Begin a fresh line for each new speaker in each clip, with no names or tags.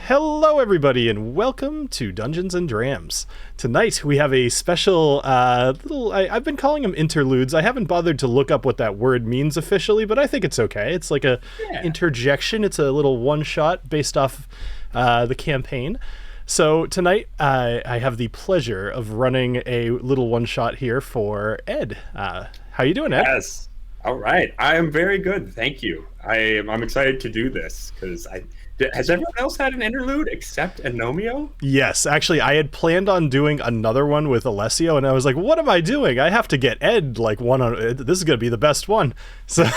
Hello everybody and welcome to Dungeons and Drams. Tonight we have a special I've been calling them interludes. I haven't bothered to look up what that word means officially, but I think it's okay. It's like a interjection. It's a little one-shot based off the campaign. So tonight I have the pleasure of running a little one-shot here for Ed. How you doing, Ed?
Yes. All right. I am very good. Thank you. I'm excited to do this because has everyone else had an interlude except Agnomeio?
Yes, actually, I had planned on doing another one with Alessio, and I was like, "What am I doing? I have to get Ed like one on. This is going to be the best one." So,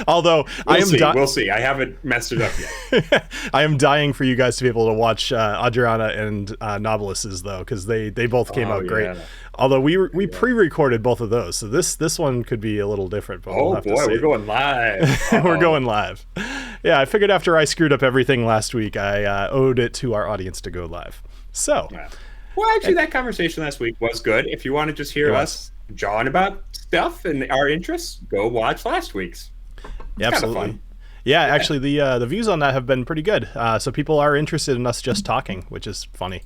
although
we'll see. I haven't messed it up yet.
I am dying for you guys to be able to watch Adriana and Knobolas though, because they both came out great. Although we pre-recorded both of those, so this one could be a little different. But we'll have to see.
We're going live.
We're going live. Yeah, I figured after I screwed up everything last week, I owed it to our audience to go live. So,
well, actually, that conversation last week was good. If you want to just hear us jawing about stuff and our interests, go watch last week's.
Yeah, absolutely. Yeah, actually, the views on that have been pretty good. So people are interested in us just talking, which is funny.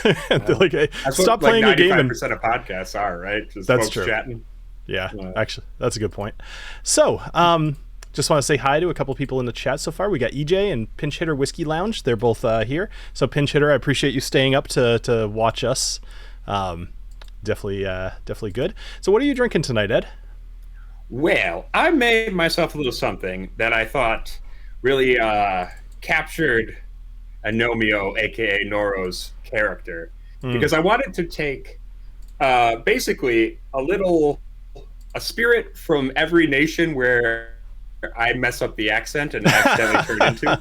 They're like, hey, stop playing a game.
95% of podcasts are, right? Just
that's
folks
true.
Chatting.
Yeah, actually, that's a good point. So, just want to say hi to a couple people in the chat so far. We got EJ and Pinch Hitter Whiskey Lounge. They're both here. So Pinch Hitter, I appreciate you staying up to watch us. Definitely good. So what are you drinking tonight, Ed?
Well, I made myself a little something that I thought really captured Agnomeio, aka Gnorro's character, because I wanted to take basically a spirit from every nation where I mess up the accent and accidentally turn into.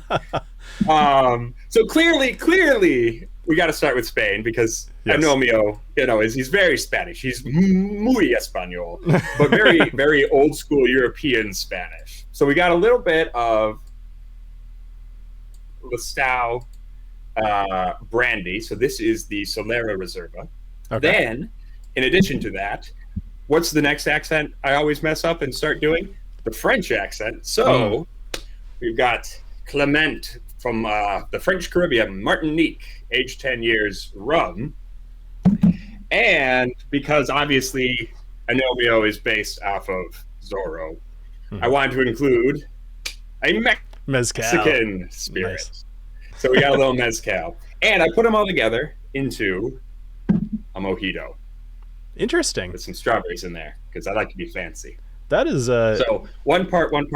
So clearly, we got to start with Spain because Agnomeio, he's very Spanish. He's muy español, but very, very old school European Spanish. So we got a little bit of Listau brandy. So this is the Solera Reserva. Okay. Then, in addition to that, what's the next accent I always mess up and start doing? The French accent. So we've got Clement from the French Caribbean, Martinique, age 10 years, rum. And because obviously Agnomeio is based off of Zorro, I wanted to include a Mexican spirit. Nice. So we got a little mezcal. And I put them all together into a mojito.
Interesting.
With some strawberries in there because I like to be fancy.
That is
so one part, and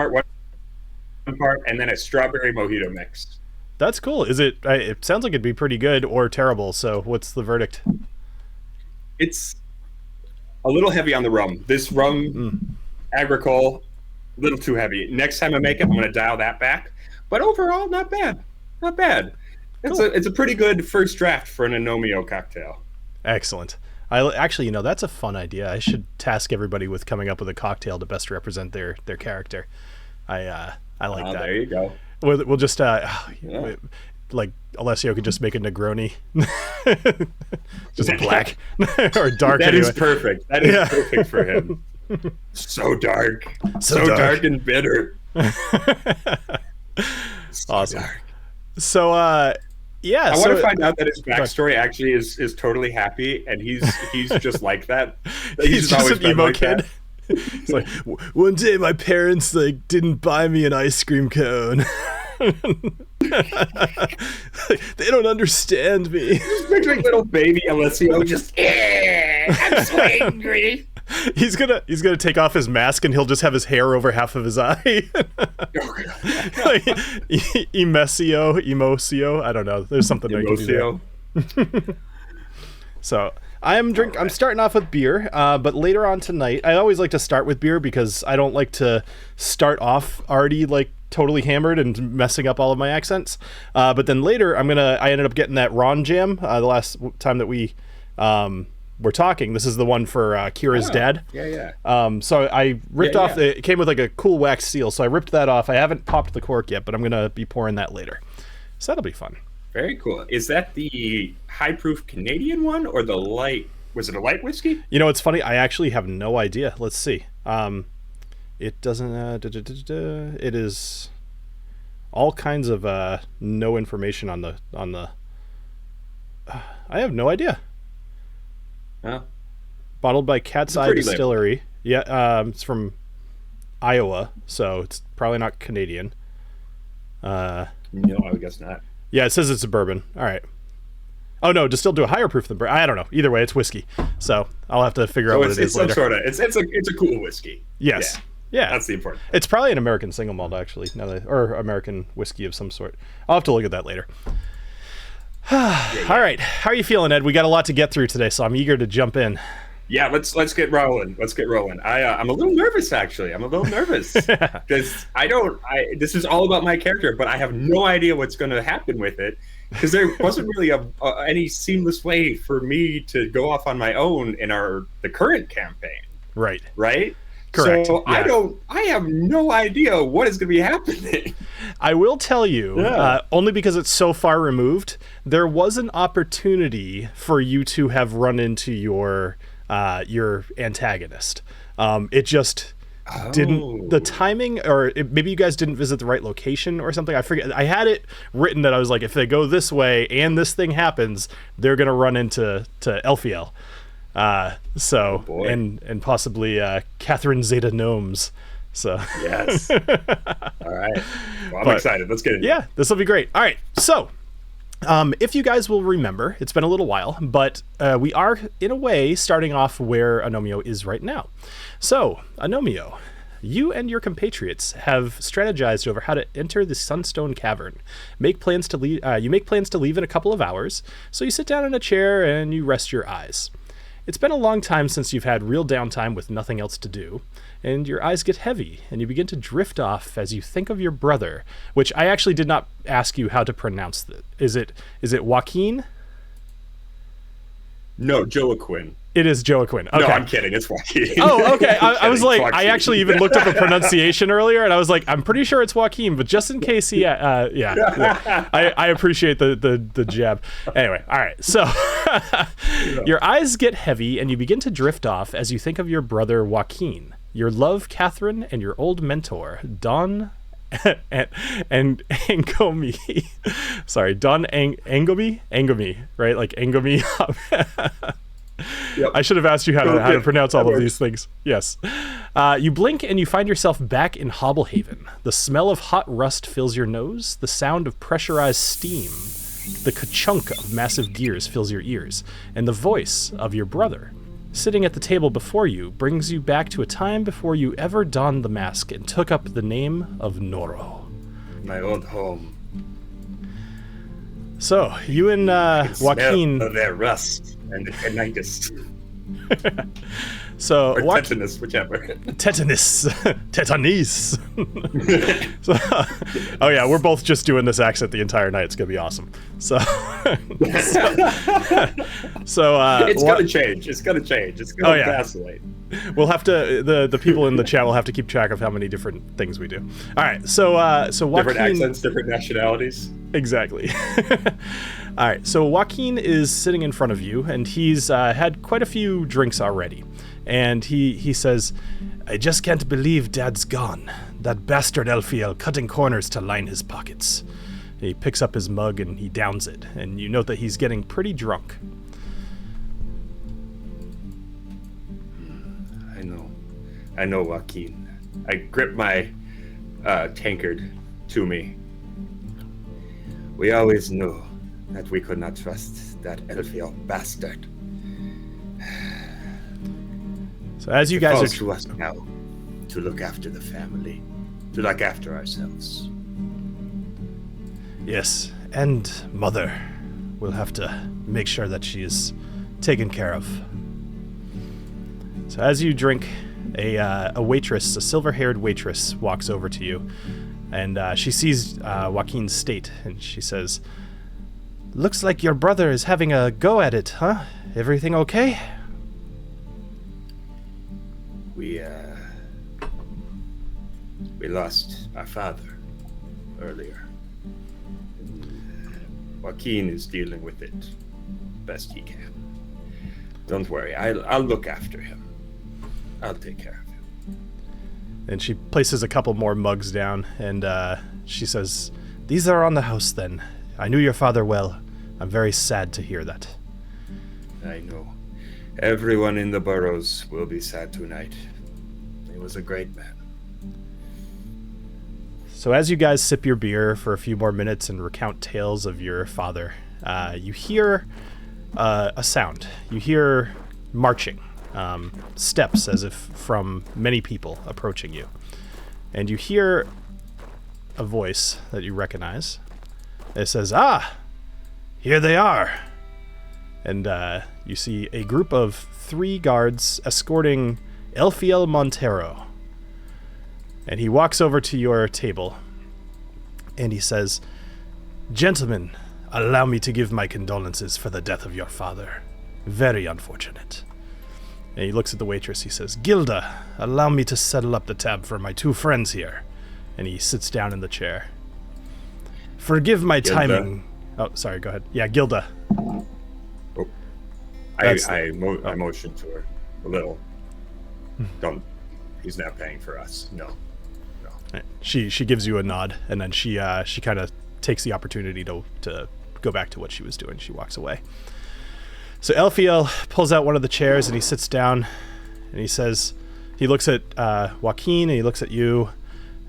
then a strawberry mojito mix.
That's cool. Is it? It sounds like it'd be pretty good or terrible. So what's the verdict?
It's a little heavy on the rum. This rum, agricole, a little too heavy. Next time I make it, I'm going to dial that back. But overall, not bad. Not bad. It's a pretty good first draft for an Agnomeio cocktail.
Excellent. Actually, that's a fun idea. I should task everybody with coming up with a cocktail to best represent their character. I like that.
There you go.
We'll just like Alessio could just make a Negroni, just black or dark.
That is perfect. That is perfect for him. So dark, so dark and bitter.
Awesome.
Dark.
So I
want to find out that his backstory actually is totally happy, and he's just like that.
He's just an emo kid. It's like, one day my parents didn't buy me an ice cream cone. They don't understand me.
Just picturing little baby Alessio just, I'm so angry.
He's gonna take off his mask and he'll just have his hair over half of his eye. Emocio. I don't know. There's something I can do there. So I'm starting off with beer, but later on tonight, I always like to start with beer because I don't like to start off already totally hammered and messing up all of my accents. But then later, I ended up getting that Ron Jam the last time that we were talking. This is the one for Kira's dad.
Yeah.
So I ripped off. It came with a cool wax seal, so I ripped that off. I haven't popped the cork yet, but I'm gonna be pouring that later. So that'll be fun.
Very cool. Is that the high proof Canadian one or the light? Was it a light whiskey?
It's funny. I actually have no idea. Let's see. It doesn't. It is. all kinds of no information on the I have no idea.
Oh.
Bottled by Cat's Eye Distillery. Yeah, it's from Iowa, so it's probably not Canadian.
No, I guess not.
Yeah, it says it's a bourbon. All right. Oh no, distilled to a higher proof than bourbon. I don't know. Either way, it's whiskey. So I'll have to figure out what it is later.
It's a cool whiskey.
Yes. Yeah.
That's the important part.
It's probably an American single malt, actually, or American whiskey of some sort. I'll have to look at that later. All right. How are you feeling, Ed? We got a lot to get through today, so I'm eager to jump in.
Yeah, let's get rolling. I'm a little nervous, actually. I'm a little nervous because this is all about my character, but I have no idea what's going to happen with it because there wasn't really any seamless way for me to go off on my own in the current campaign.
Right.
Correct. So
yeah.
I have no idea what is going to be happening.
I will tell you, only because it's so far removed, there was an opportunity for you to have run into your antagonist. It just didn't, the timing, or maybe you guys didn't visit the right location or something. I forget. I had it written that I was like, if they go this way and this thing happens, they're going to run into Elfiel. And possibly Catherine Zeta Gnomes. So
yes. All right. Well, I'm excited. Let's get it.
Yeah, this will be great. All right. So if you guys will remember, it's been a little while, but we are in a way starting off where Agnomeio is right now. So Agnomeio, you and your compatriots have strategized over how to enter the Sunstone Cavern. You make plans to leave in a couple of hours. So you sit down in a chair and you rest your eyes. It's been a long time since you've had real downtime with nothing else to do, and your eyes get heavy, and you begin to drift off as you think of your brother, which I actually did not ask you how to pronounce that. Is it Joaquin?
No, Joaquin.
It is Joaquin. Okay.
No, I'm kidding. It's Joaquin.
Oh, okay. I was like, Joaquin. I actually even looked up the pronunciation earlier, and I was like, I'm pretty sure it's Joaquin, but just in case I appreciate the jab. Anyway, all right. So your eyes get heavy, and you begin to drift off as you think of your brother Joaquin, your love, Catherine, and your old mentor, Don and Angomi. Sorry, Don Angomi, right? Like Angomi. Yep. I should have asked you how to pronounce all of these things. Yes. You blink and you find yourself back in Hobblehaven. The smell of hot rust fills your nose. The sound of pressurized steam, the ka-chunk of massive gears fills your ears. And the voice of your brother, sitting at the table before you, brings you back to a time before you ever donned the mask and took up the name of Gnorro.
My old home.
So, you and Joaquin...
Smell of their rust and the tinnitus.
So,
or tetanus, whichever.
Tetanus. So, oh yeah, we're both just doing this accent the entire night. It's gonna be awesome. So it's
gonna change. It's gonna vacillate.
We'll have to the people in the chat will have to keep track of how many different things we do. All right, so Joaquin,
different accents, different nationalities.
Exactly. All right, so Joaquin is sitting in front of you, and he's had quite a few drinks already. And he says, I just can't believe Dad's gone. That bastard Elfiel cutting corners to line his pockets. He picks up his mug and he downs it, and you note that he's getting pretty drunk.
I know, Joaquin. I grip my tankard to me. We always knew that we could not trust that Elfiel bastard.
So as you guys are
to us now to look after the family, to look after ourselves.
Yes, and Mother will have to make sure that she is taken care of. So as you drink, a waitress, a silver-haired waitress, walks over to you, and she sees Joaquin's state, and she says, "Looks like your brother is having a go at it, huh? Everything okay?"
We lost our father earlier. Joaquin is dealing with it best he can. Don't worry, I'll look after him. I'll take care of him.
And she places a couple more mugs down, and she says, These are on the house, then. I knew your father well. I'm very sad to hear that.
I know. Everyone in the burrows will be sad tonight. He was a great man.
So as you guys sip your beer for a few more minutes and recount tales of your father, you hear a sound. You hear marching, steps as if from many people approaching you. And you hear a voice that you recognize. It says, "Ah, here they are." And you see a group of 3 guards escorting Alessio Montero. And he walks over to your table, and he says, "Gentlemen, allow me to give my condolences for the death of your father. Very unfortunate." And he looks at the waitress. He says, "Gilda, allow me to settle up the tab for my 2 friends here." And he sits down in the chair. "Forgive my timing." Oh, sorry, go ahead. Yeah, Gilda.
Oh. I motioned to her a little. Don't. He's not paying for us. No.
She gives you a nod, and then she kind of takes the opportunity to go back to what she was doing. She walks away. So Elfiel pulls out one of the chairs, and he sits down, and he says, he looks at Joaquin, and he looks at you,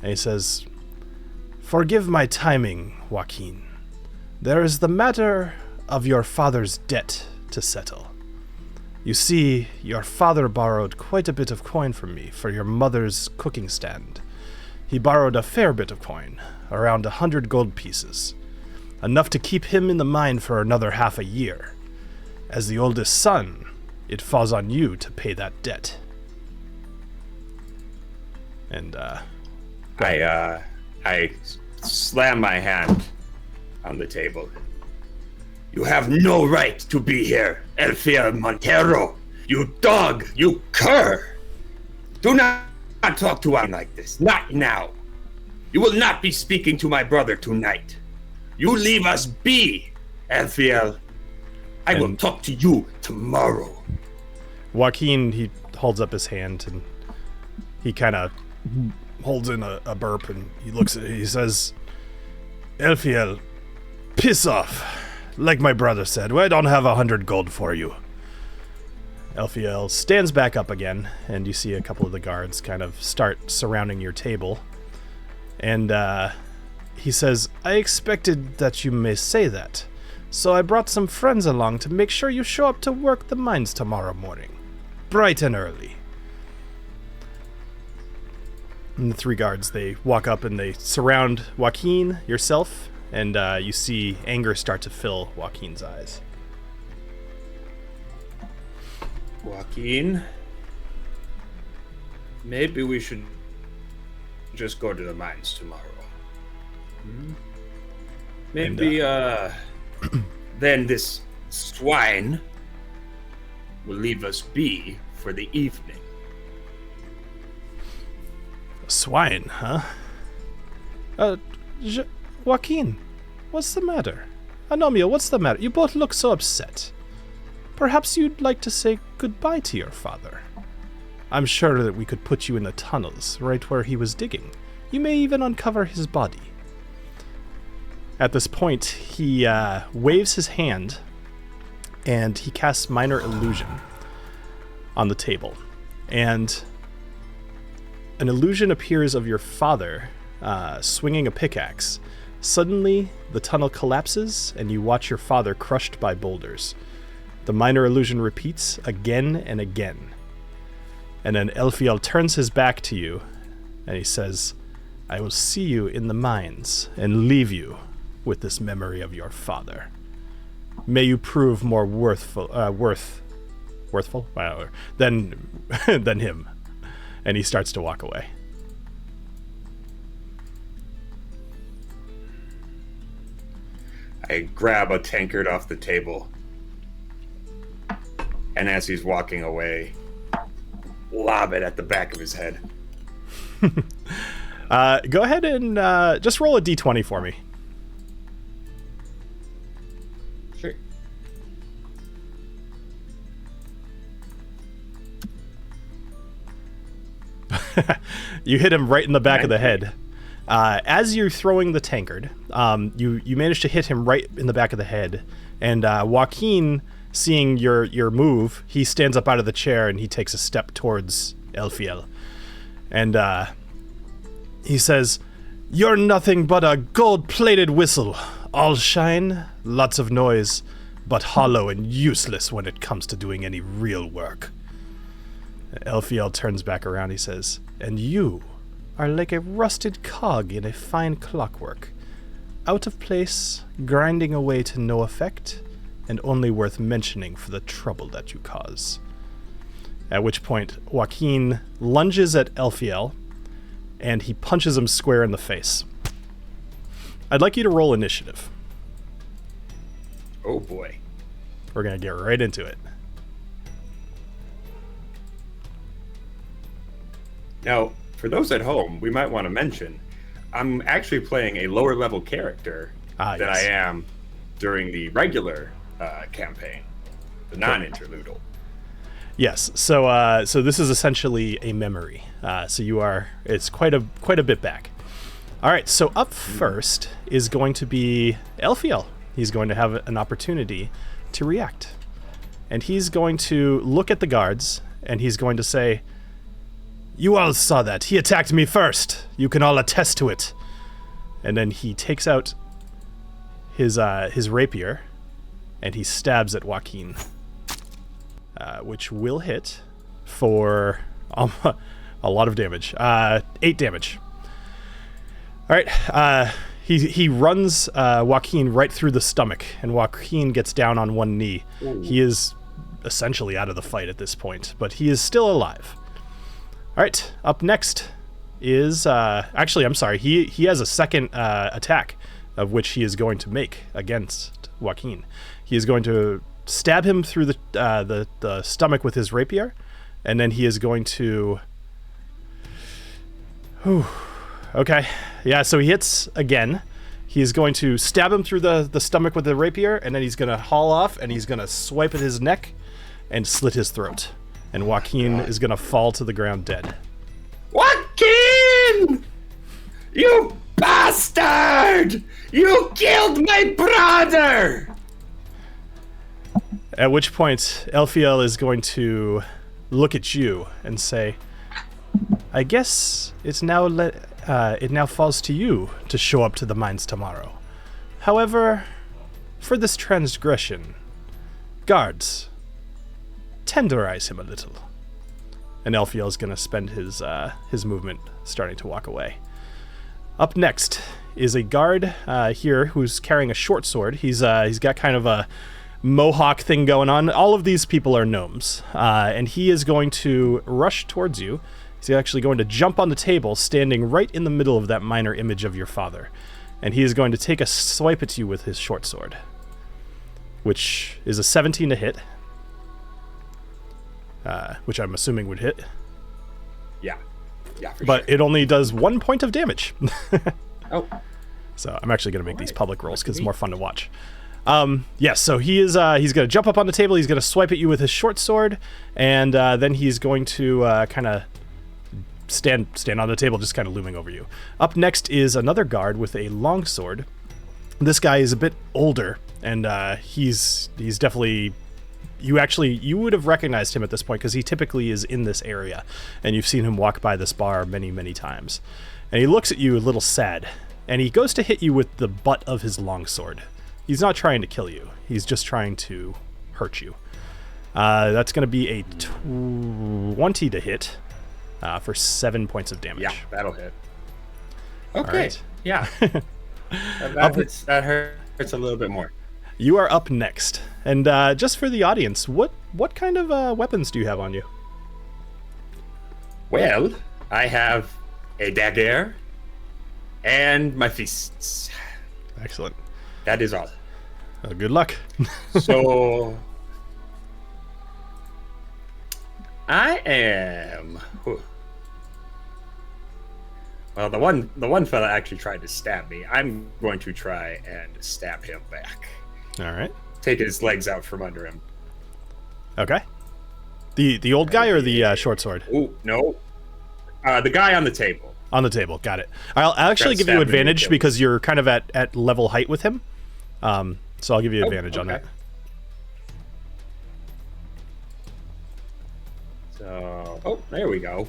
and he says, "Forgive my timing, Joaquin. There is the matter of your father's debt to settle. You see, your father borrowed quite a bit of coin from me for your mother's cooking stand. He borrowed a fair bit of coin, around 100 gold pieces, enough to keep him in the mine for another half a year. As the oldest son, it falls on you to pay that debt." And
I slam my hand on the table. "You have no right to be here, Alessio Montero. You dog, you cur. Do not talk to him like this. Not now. You will not be speaking to my brother tonight. You leave us be, Alessiel. I will talk to you tomorrow."
Joaquin, he holds up his hand, and he kind of holds in a burp, and he looks at it. He says, "Alessiel, piss off. Like my brother said, I don't have 100 gold for you." Alessiel stands back up again, and you see a couple of the guards kind of start surrounding your table. And he says, "I expected that you may say that, so I brought some friends along to make sure you show up to work the mines tomorrow morning, bright and early." And the 3 guards, they walk up and they surround Joaquin, yourself, and you see anger start to fill Joaquin's eyes.
"Joaquin, maybe we should just go to the mines tomorrow. Maybe, then this swine will leave us be for the evening."
Swine, huh? Joaquin, what's the matter? Agnomeio, what's the matter? You both look so upset. Perhaps you'd like to say goodbye to your father. I'm sure that we could put you in the tunnels, right where he was digging. You may even uncover his body. At this point, he waves his hand, and he casts Minor Illusion on the table. And an illusion appears of your father swinging a pickaxe. Suddenly, the tunnel collapses, and you watch your father crushed by boulders. The minor illusion repeats again and again. And then Elfiel turns his back to you, and he says, "I will see you in the mines, and leave you with this memory of your father. May you prove more worthful than him." And he starts to walk away.
I grab a tankard off the table, and as he's walking away, lob it at the back of his head.
Go ahead and just roll a d20 for me.
Sure.
You hit him right in the back of the head. As you're throwing the tankard, you manage to hit him right in the back of the head, and Joaquin, seeing your move, he stands up out of the chair and he takes a step towards Elfiel. And he says, "You're nothing but a gold-plated whistle. All shine, lots of noise, but hollow and useless when it comes to doing any real work." Elfiel turns back around. He says, "And you are like a rusted cog in a fine clockwork. Out of place, grinding away to no effect, and only worth mentioning for the trouble that you cause." At which point, Joaquin lunges at Elfiel, and he punches him square in the face. I'd like you to roll initiative.
Oh boy.
We're going to get right into it.
Now, for those at home, we might want to mention, I'm actually playing a lower level character than
yes.
I am during the regular campaign, the non-interlude.
Yes, so this is essentially a memory. It's quite a bit back. All right, so up first is going to be Elfiel. He's going to have an opportunity to react. And he's going to look at the guards, and he's going to say, "You all saw that. He attacked me first. You can all attest to it." And then he takes out his rapier, and he stabs at Joaquin, which will hit for a lot of damage. 8 damage. All right. He runs Joaquin right through the stomach, and Joaquin gets down on one knee. Ooh. He is essentially out of the fight at this point, but he is still alive. All right, up next is... actually, I'm sorry. He has a second attack, of which he is going to make against Joaquin. He is going to stab him through the stomach with his rapier, and then he is going to... Okay. Yeah, so he hits again. He's going to stab him through the stomach with the rapier, and then he's going to haul off, and he's going to swipe at his neck and slit his throat. And Joaquin is going to fall to the ground dead.
Joaquin! You bastard! You killed my brother!
At which point, Elfiel is going to look at you and say, "I guess it now falls to you to show up to the mines tomorrow. However, for this transgression, guards, tenderize him a little." And Elfiel is going to spend his movement starting to walk away. Up next is a guard here who's carrying a short sword. He's got kind of a mohawk thing going on. All of these people are gnomes, and he is going to rush towards you. He's actually going to jump on the table, standing right in the middle of that minor image of your father. And he is going to take a swipe at you with his short sword, which is a 17 to hit, which I'm assuming would hit.
Yeah, for
but
sure.
It only does 1 point of damage.
Oh.
So I'm actually going to make these public rolls because it's more fun to watch. Yes, so he's going to jump up on the table. He's going to swipe at you with his short sword, and then he's going to kind of stand on the table, just kind of looming over you. Up next is another guard with a long sword. This guy is a bit older, and he's definitely... You would have recognized him at this point because he typically is in this area, and you've seen him walk by this bar many, many times. And he looks at you a little sad, and he goes to hit you with the butt of his longsword. He's not trying to kill you. He's just trying to hurt you. That's going to be a 20 to hit for 7 points of damage.
Yeah, that'll hit. Okay.
Right.
Yeah. that hurts a little bit more.
You are up next. And just for the audience, what kind of weapons do you have on you?
Well, I have a dagger and my fists.
Excellent.
That is all.
Good luck.
So I am... Well, the one fella actually tried to stab me. I'm going to try and stab him back.
All right.
Take his legs out from under him.
Okay. The old guy or the short sword?
Oh, no. The guy on the table.
On the table, got it. I'll actually give you
Stab him in the
advantage
Achilles.
because you're kind of at level height with him. So I'll give you advantage on that.
So, there we go.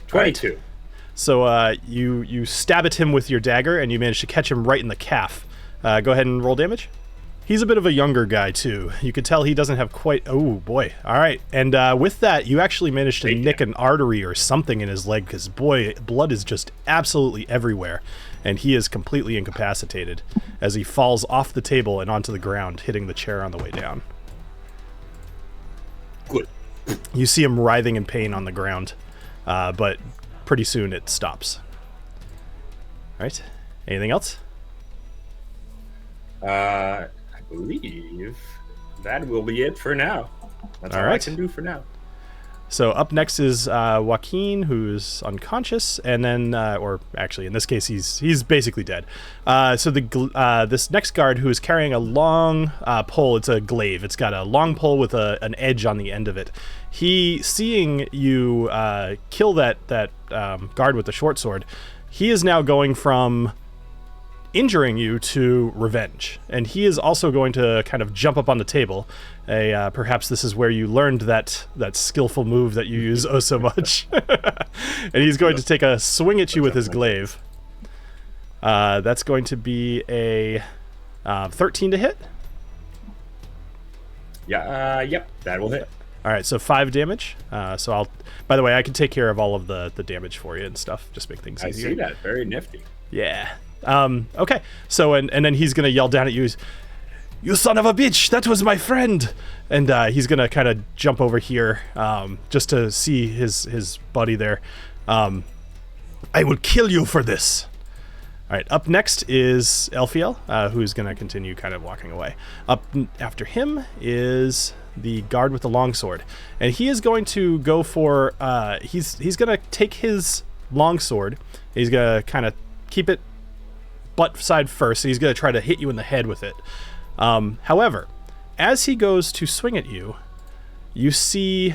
22.
Right. So you stab at him with your dagger, and you manage to catch him right in the calf. Go ahead and roll damage. He's a bit of a younger guy, too. You could tell he doesn't have quite... Oh, boy. All right. And with that, you actually managed to nick an artery or something in his leg, because, boy, blood is just absolutely everywhere. And he is completely incapacitated as he falls off the table and onto the ground, hitting the chair on the way down.
Good.
You see him writhing in pain on the ground, but pretty soon it stops. All right. Anything else?
I believe that will be it for now. That's all
right.
I can do for now.
So up next is Joaquin, who's unconscious, and then, or actually in this case, he's basically dead. So this next guard, who is carrying a long pole, it's a glaive. It's got a long pole with an edge on the end of it. He, seeing you kill that guard with the short sword, he is now going from injuring you to revenge, and he is also going to kind of jump up on the table. Perhaps this is where you learned that skillful move that you use oh so much. And he's going to take a swing at you with his glaive. That's going to be a 13 to hit.
Yeah. Yep. That will hit.
All right, so 5 damage. So I'll. By the way, I can take care of all of the damage for you and stuff. Just make things easier.
I see that. Very nifty.
Yeah. Okay. So and then he's gonna yell down at you, "You son of a bitch! That was my friend!" And he's gonna kind of jump over here just to see his buddy there. I will kill you for this. All right. Up next is Elfiel, who's gonna continue kind of walking away. Up after him is the guard with the longsword, and he is going to go for. He's gonna take his longsword. He's gonna kind of keep it butt side first, and he's going to try to hit you in the head with it. However, as he goes to swing at you, you see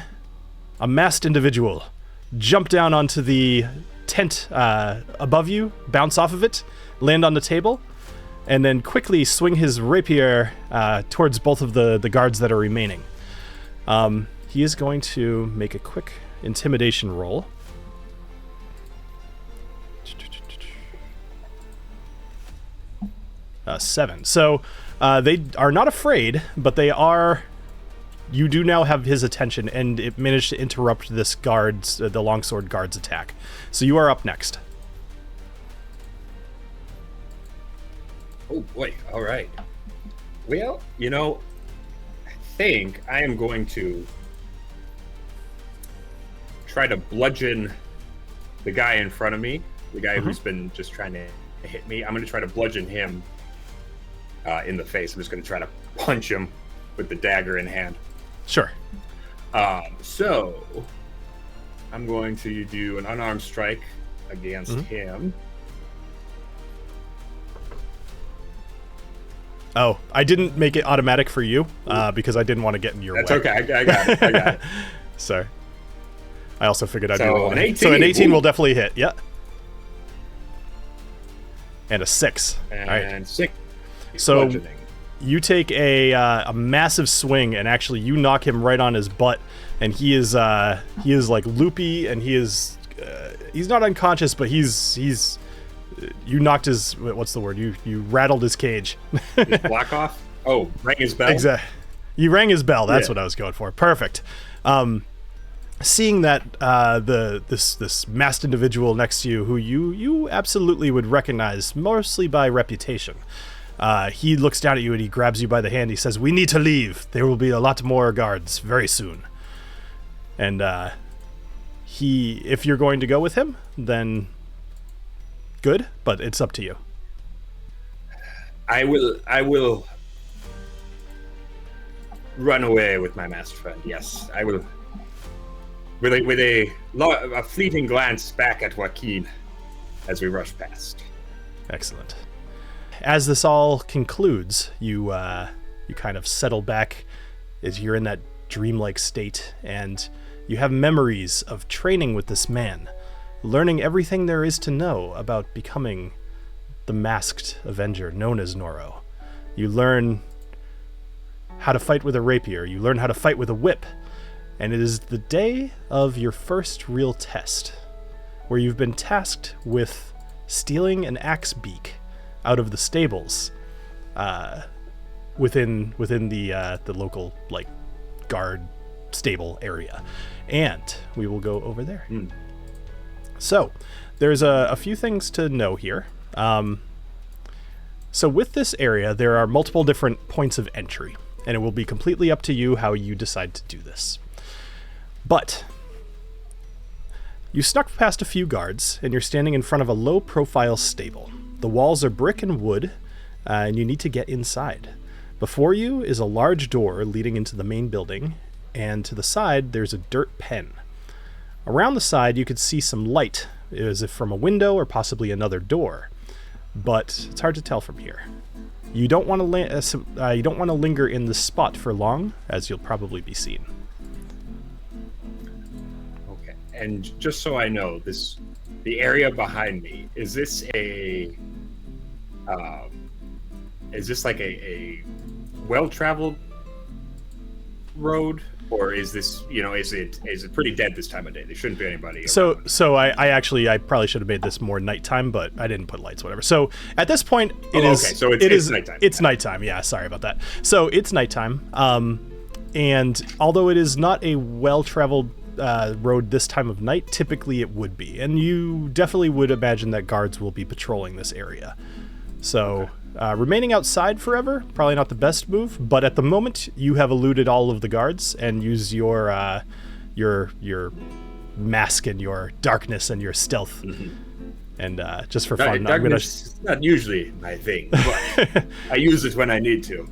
a masked individual jump down onto the tent above you, bounce off of it, land on the table, and then quickly swing his rapier towards both of the guards that are remaining. He is going to make a quick intimidation roll. 7. So they are not afraid, but they are. You do now have his attention, and it managed to interrupt this the longsword guard's attack. So you are up next.
Oh boy! All right. Well, I think I am going to try to bludgeon the guy in front of me, the guy who's been just trying to hit me. I'm going to try to bludgeon him in the face. I'm just going to try to punch him with the dagger in hand.
Sure.
So I'm going to do an unarmed strike against him.
Oh, I didn't make it automatic for you because I didn't want to get in your way.
That's okay. I got it.
Sorry. I also figured I'd be
So
rolling.
an 18.
So an 18
Ooh.
will definitely hit. Yeah. And a 6.
And
All right.
6.
So
Bludgeoning.
you take a massive swing, and actually you knock him right on his butt, and he is like loopy, and he's not unconscious, but he's you knocked his, what's the word? You rattled his cage.
His block off? Oh, rang his bell?
Exactly. You rang his bell. That's
Yeah.
what I was going for. Perfect. Seeing that this masked individual next to you, who you absolutely would recognize, mostly by reputation, he looks down at you and he grabs you by the hand. He says, "We need to leave. There will be a lot more guards very soon." And if you're going to go with him, then good, but it's up to you.
I will run away with my masked friend. Yes, I will. With a fleeting glance back at Joaquin as we rush past.
Excellent. As this all concludes, you kind of settle back as you're in that dreamlike state, and you have memories of training with this man learning everything there is to know about becoming the masked avenger known as Gnorro. You learn how to fight with a rapier. You learn how to fight with a whip. And it is the day of your first real test, where you've been tasked with stealing an axe beak out of the stables within the local guard stable area. And we will go over there. So there's a few things to know here. So with this area, there are multiple different points of entry, and it will be completely up to you how you decide to do this. But you snuck past a few guards, and you're standing in front of a low-profile stable. The walls are brick and wood, and you need to get inside. Before you is a large door leading into the main building, and to the side, there's a dirt pen. Around the side, you could see some light, as if from a window or possibly another door, but it's hard to tell from here. You don't want to linger in this spot for long, as you'll probably be seen.
Okay, and just so I know, the area behind me, is this like a well-traveled road? Or is this, is it pretty dead this time of day? There shouldn't be anybody around.
So I probably should have made this more nighttime, but I didn't put lights, whatever. So at this point, it's nighttime. It's nighttime. Yeah, sorry about that. So it's nighttime. And although it is not a well-traveled road this time of night, typically it would be. And you definitely would imagine that guards will be patrolling this area. So... Okay. Remaining outside forever, probably not the best move, but at the moment you have eluded all of the guards and use your mask and your darkness and your stealth. Mm-hmm. And just for fun,
darkness is not usually my thing, but I use it when I need to.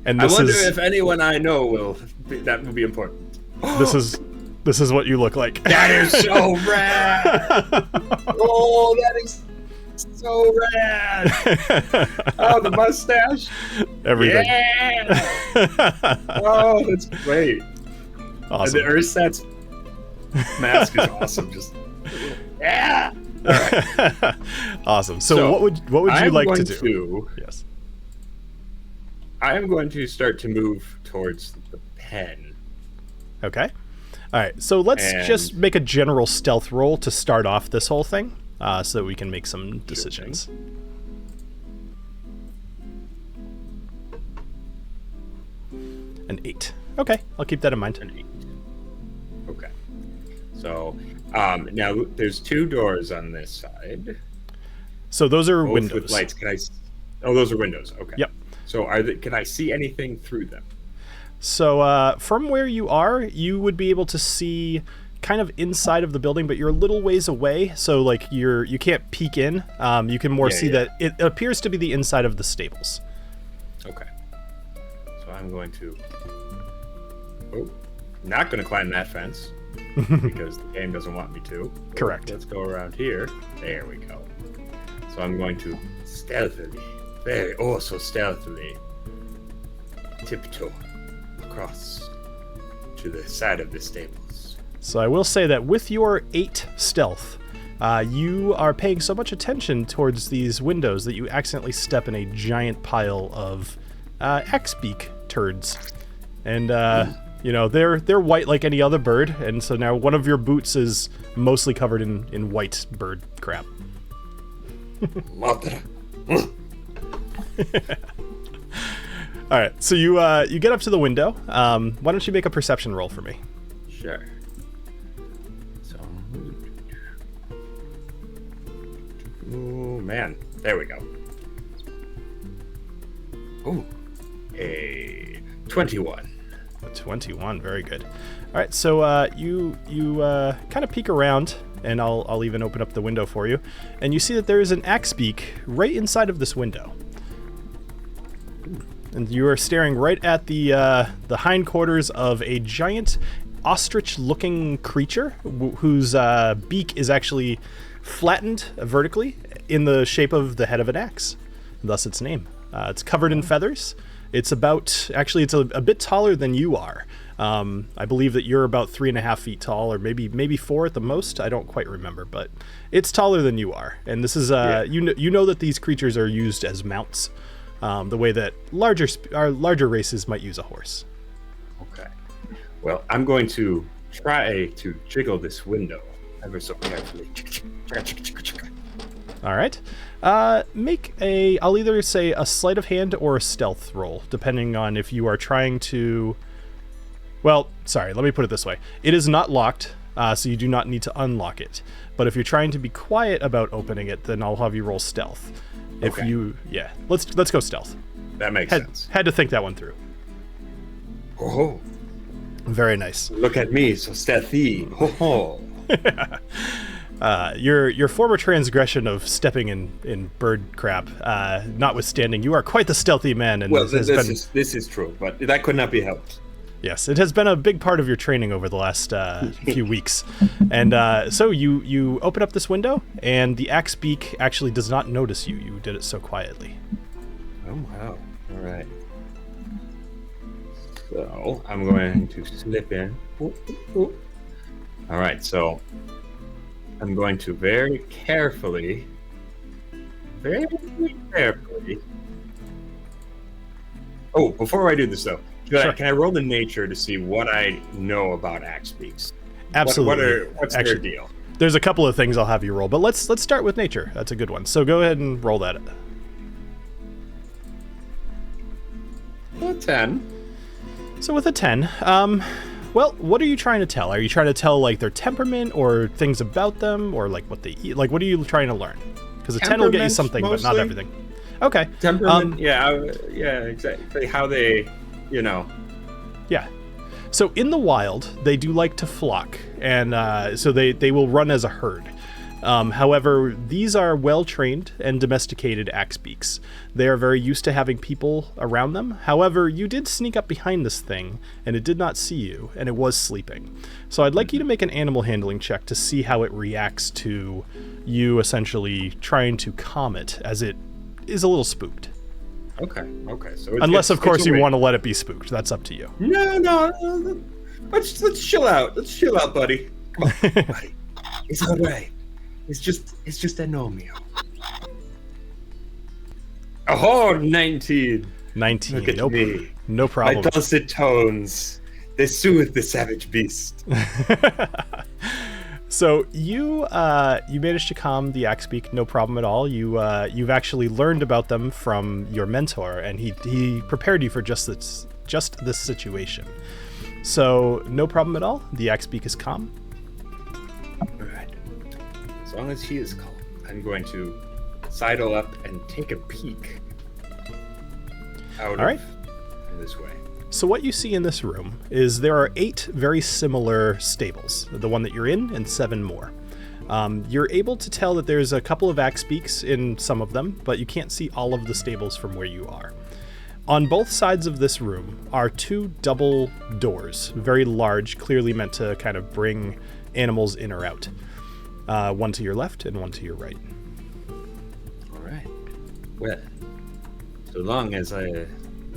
And
I wonder if anyone I know that will be important.
This is what you look like.
That is so rad! Oh, that is so rad! Oh, the mustache!
Everything.
Yeah! Oh, that's great.
Awesome.
And the Ursat's mask is awesome. Just yeah. All right.
Awesome. So what would you like to do? Yes.
I am going to start to move towards the pen.
Okay. All right. So let's just make a general stealth roll to start off this whole thing. So that we can make some decisions. An 8. Okay, I'll keep that in mind.
An 8. Okay. So now there's 2 doors on this side.
So those are
both
windows.
With lights. Those are windows. Okay.
Yep.
So can I see anything through them?
So from where you are, you would be able to see kind of inside of the building, but you're a little ways away, so you can't peek in. You can more see that it appears to be the inside of the stables.
Okay. So I'm going to not going to climb that fence because the game doesn't want me to.
Correct.
Let's go around here. There we go. So I'm going to stealthily, so stealthily, tiptoe across to the side of the stables.
So I will say that with your 8 stealth, you are paying so much attention towards these windows that you accidentally step in a giant pile of axe-beak turds. And, they're white like any other bird, and so now one of your boots is mostly covered in white bird crap. All right, so you get up to the window. Why don't you make a perception roll for me?
Sure. Oh, man. There we go. Ooh. A 21.
21. Very good. All right, so you kind of peek around, and I'll even open up the window for you, and you see that there is an axe beak right inside of this window. And you are staring right at the hindquarters of a giant ostrich-looking creature whose beak is actually flattened vertically in the shape of the head of an axe, thus its name. It's covered in feathers, It's a bit taller than you are. I believe that you're about 3.5 feet tall, or maybe 4 at the most. I don't quite remember, but it's taller than you are. And this is you know that these creatures are used as mounts, the way that larger races might use a horse.
Okay. Well, I'm going to try to jiggle this window ever so carefully.
All right. I'll either say a sleight of hand or a stealth roll, depending on if you are trying to... Well, sorry, let me put it this way. It is not locked, so you do not need to unlock it. But if you're trying to be quiet about opening it, then I'll have you roll stealth. Let's go stealth.
That makes sense.
Had to think that one through.
Oh.
Very nice.
Look at me, so stealthy. Oh.
Your former transgression of stepping in bird crap, notwithstanding, you are quite the stealthy man. And
this is true, but that could not be helped.
Yes, it has been a big part of your training over the last few weeks. And so you open up this window, and the axe beak actually does not notice you. You did it so quietly.
Oh, wow. All right. So I'm going to slip in. Ooh, ooh, ooh. All right, so I'm going to very carefully. Oh, before I do this, though, can I roll the nature to see what I know about axe beaks?
Absolutely.
What's their deal?
There's a couple of things I'll have you roll, but let's start with nature. That's a good one. So go ahead and roll that.
10.
So with a 10, well, what are you trying to tell? Are you trying to tell like their temperament or things about them or like what they eat? Like what are you trying to learn? Because a 10 will get you something, mostly, but not everything. Okay.
Temperament, yeah, exactly. How they,
Yeah. So in the wild, they do like to flock, and so they will run as a herd. However, these are well-trained and domesticated axe beaks. They are very used to having people around them. However, you did sneak up behind this thing, and it did not see you, and it was sleeping. So I'd like you to make an animal handling check to see how it reacts to you essentially trying to calm it, as it is a little spooked.
Okay. So
unless, of course, you want to let it be spooked. That's up to you.
No. Let's chill out. Let's chill out, buddy. Come on, buddy. It's all right. It's just Agnomeio. Oh, 19.
19.
Look at me.
No problem.
My dulcet tones, they soothe the savage beast.
So you managed to calm the axe beak, no problem at all. You've actually learned about them from your mentor, and he prepared you for just this situation. So no problem at all. The axe beak is calm.
All right. As long as he is calm, I'm going to sidle up and take a peek out of this way.
So what you see in this room is there are 8 very similar stables, the one that you're in, and 7 more. You're able to tell that there's a couple of axe beaks in some of them, but you can't see all of the stables from where you are. On both sides of this room are 2 double doors, very large, clearly meant to kind of bring animals in or out. One to your left and one to your right.
All right. Well, so long as no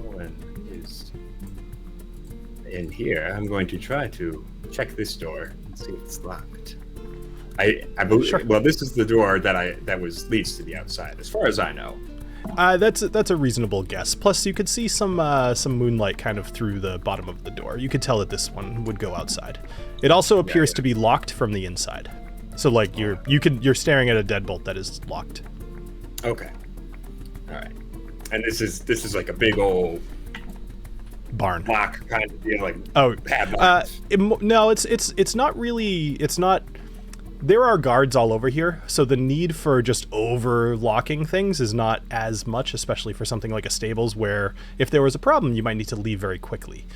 one is in here, I'm going to try to check this door and see if it's locked. I believe. Sure. Well, this is the door that leads to the outside, as far as I know.
That's a reasonable guess. Plus, you could see some moonlight kind of through the bottom of the door. You could tell that this one would go outside. It also appears to be locked from the inside. So, like you're staring at a deadbolt that is locked.
Okay. All right. And this is like a big old
barn
lock kind of deal, like
padlock. No, it's not really. It's not. There are guards all over here, so the need for just overlocking things is not as much, especially for something like a stables, where if there was a problem, you might need to leave very quickly.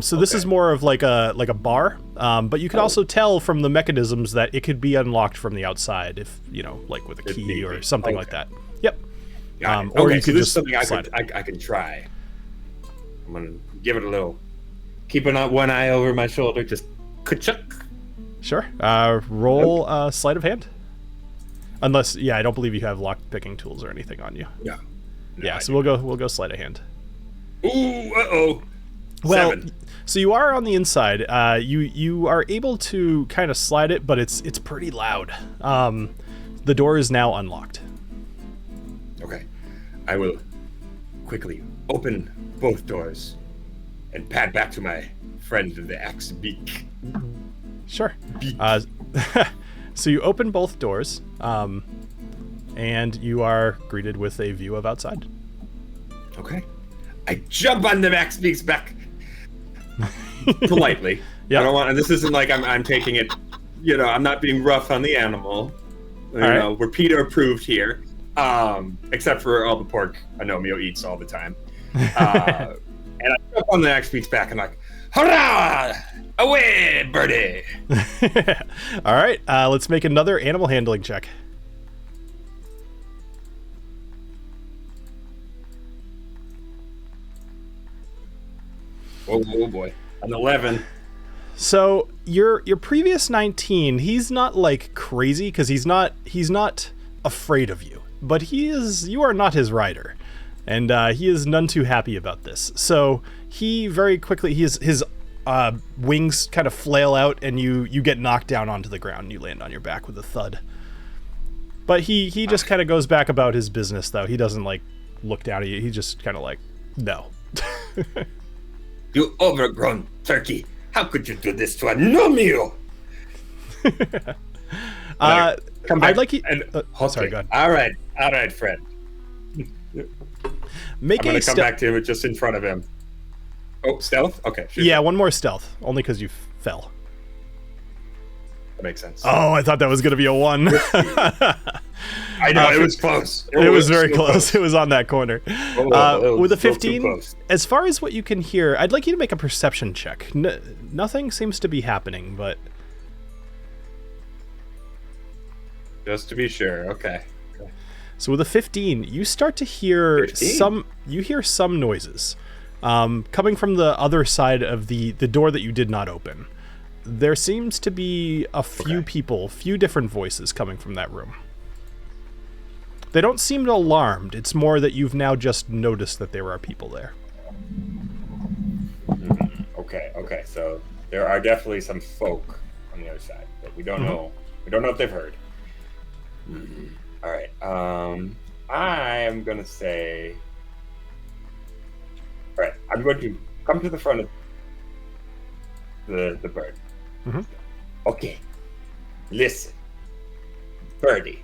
So this is more of like a bar, but you can also tell from the mechanisms that it could be unlocked from the outside, if like with a key or something like that. Yep.
Or you could just something I can try. I'm gonna give it a little, keeping one eye over my shoulder, just ka-chuck.
Sure. Roll sleight of hand. Unless, I don't believe you have lock picking tools or anything on you.
No.
So we'll go sleight of hand.
Ooh, uh-oh.
Well,
7.
so you are on the inside. You are able to kind of slide it, but it's pretty loud. The door is now unlocked.
Okay. I will quickly open both doors and pad back to my friend of the axe beak.
Sure. So you open both doors, and you are greeted with a view of outside.
Okay. I jump on the axe beak's back politely.
Yeah.
I don't want. This isn't like I'm taking it. I'm not being rough on the animal. We're PETA approved here. Except for all the pork Agnomeio eats all the time. And I jump on the axe beak's back and like, hurrah! Away, birdie!
All right, let's make another animal handling check.
Oh boy, an 11.
So your previous 19, he's not like crazy because he's not afraid of you, but you are not his rider, and he is none too happy about this. So he very quickly his wings kind of flail out, and you get knocked down onto the ground, and you land on your back with a thud. But he just kind of goes back about his business, though. He doesn't like look down at you. He just kind of like, no.
You overgrown turkey! How could you do this to Agnomeio? Come back.
I'd like you.
Okay.
Sorry, go ahead.
All right, Fred.
Make
I'm gonna
a
come back to him just in front of him. Oh, stealth? Okay. Sure.
Yeah, one more stealth, only because you fell.
That makes sense.
Oh, I thought that was going to be a 1.
I know, it was close.
It was very close. It was on that corner. With a 15, as far as what you can hear, I'd like you to make a perception check. Nothing seems to be happening, but...
Just to be sure, okay.
So with a 15, you start to hear
15?
some noises coming from the other side of the door that you did not open. There seems to be a few few different voices coming from that room. They don't seem alarmed. It's more that you've now just noticed that there are people there.
Okay. So there are definitely some folk on the other side, but we don't know. We don't know if they've heard. All right. I am gonna say. All right. I'm going to come to the front of the bird. Okay. Listen, birdie.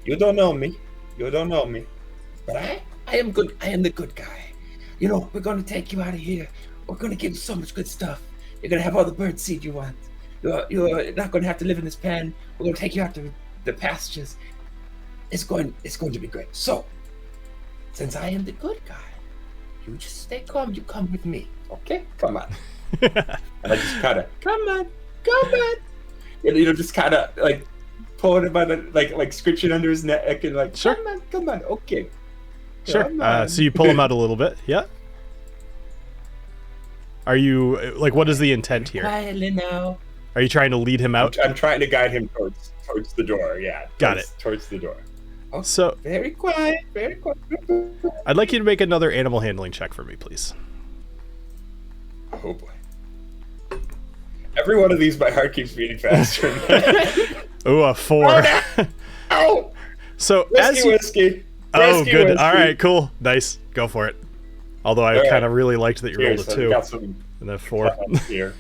You don't know me, but I am good. I am the good guy. We're going to take you out of here. We're going to give you so much good stuff. You're going to have all the bird seed you want. You're not going to have to live in this pen. We're going to take you out to the pastures. It's going to be great. So, since I am the good guy, you just stay calm. You come with me, okay? Come on. And I just kind of, come on. Just kind of like pulling him by the like scratching under his neck and like,
sure.
Come on, okay.
Sure. So you pull him out a little bit, yeah. Are you like, what is the intent here?
Quietly now.
Are you trying to lead him out?
I'm trying to guide him towards the door. Yeah.
Got it.
Towards the door. Oh,
so
very quiet.
I'd like you to make another animal handling check for me, please.
Oh boy. Every one of these, my heart keeps beating faster.
Ooh, a 4.
Oh, no. Ow.
So
whiskey.
Oh, good. Whiskey. All right, cool. Nice. Go for it. Although I kind of really liked that you rolled a 2 and a 4.
Here.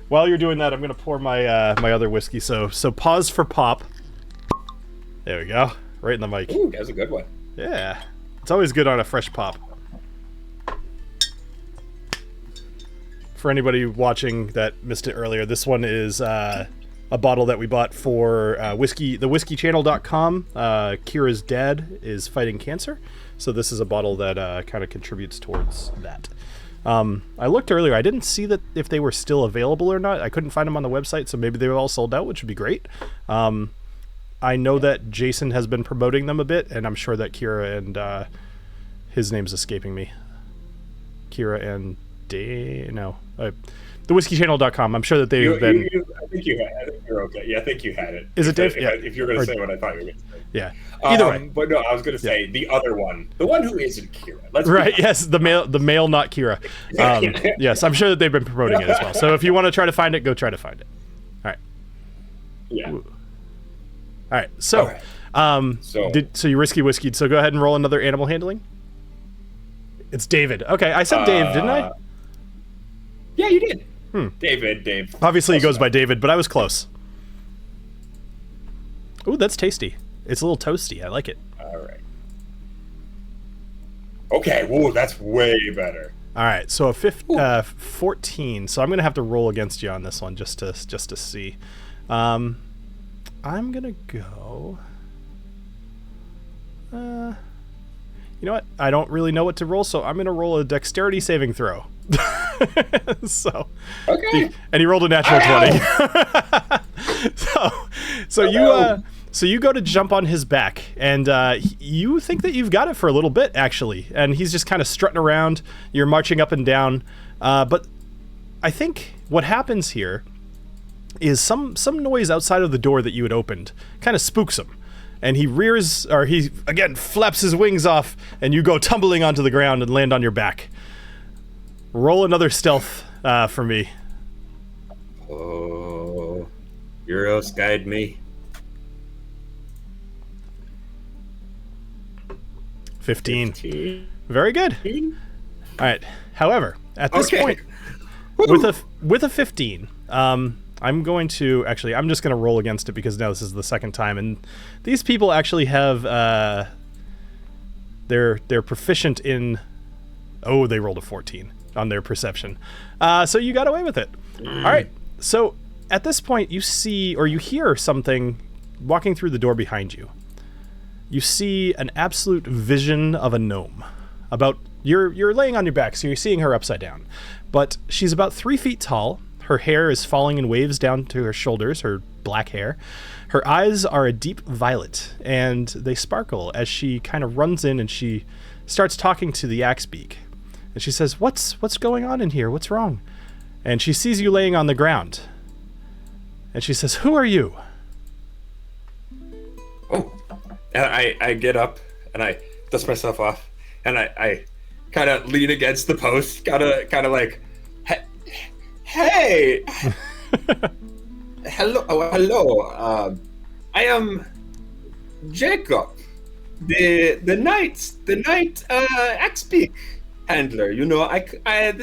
While you're doing that, I'm going to pour my my other whiskey. So pause for pop. There we go. Right in the mic.
Ooh, that's a good one.
Yeah. It's always good on a fresh pop. For anybody watching that missed it earlier, this one is a bottle that we bought for thewhiskeychannel.com. Kira's dad is fighting cancer, so this is a bottle that kind of contributes towards that. I looked earlier. I didn't see that if they were still available or not. I couldn't find them on the website, so maybe they were all sold out, which would be great. I know that Jason has been promoting them a bit, and I'm sure that Kira and his name's escaping me. Kira and thewhiskeychannel.com. I'm sure that they've been.
think you had. I think you're okay. Yeah, I think you had it.
Is it Dave?
If you're going to say what I thought you were going to say.
Yeah. Either way.
But no, I was going to say the other one, the one who isn't Kira.
Right. Yes, the male, not Kira. Yes, I'm sure that they've been promoting it as well. So if you want to try to find it, go try to find it. All right.
Yeah.
Ooh. All right. So, so you risky whiskeyed. So go ahead and roll another animal handling. It's David. Okay, I said Dave, didn't I?
Yeah, you did. Dave.
Obviously, he goes by David, but I was close. Ooh, that's tasty. It's a little toasty. I like it.
All right. Okay. Whoa, that's way better.
All right. So a 14. So I'm gonna have to roll against you on this one just to see. I'm gonna go. You know what? I don't really know what to roll, so I'm going to roll a dexterity saving throw. So,
okay.
And he rolled a natural 20. So you go to jump on his back, and you think that you've got it for a little bit, actually. And he's just kind of strutting around. You're marching up and down. But I think what happens here is some noise outside of the door that you had opened kind of spooks him. And he again flaps his wings off, and you go tumbling onto the ground and land on your back. Roll another stealth for me.
Oh, Euros guide me.
15. Very good. All right. However, at this point, with a 15, I'm just going to roll against it because now this is the second time, and these people actually have they're proficient in. Oh, they rolled a 14 on their perception, so you got away with it. All right. So at this point, you see or you hear something walking through the door behind you. You see an absolute vision of a gnome. You're laying on your back, so you're seeing her upside down, but she's about 3 feet tall. Her hair is falling in waves down to her shoulders, her black hair. Her eyes are a deep violet, and they sparkle as she kind of runs in and she starts talking to the Axebeak. And she says, What's going on in here? What's wrong? And she sees you laying on the ground. And she says, Who are you?
Oh, and I get up and I dust myself off, and I kind of lean against the post, kind of like, Hey, hello. I am Jacob, the night Axebeak handler. You know, I am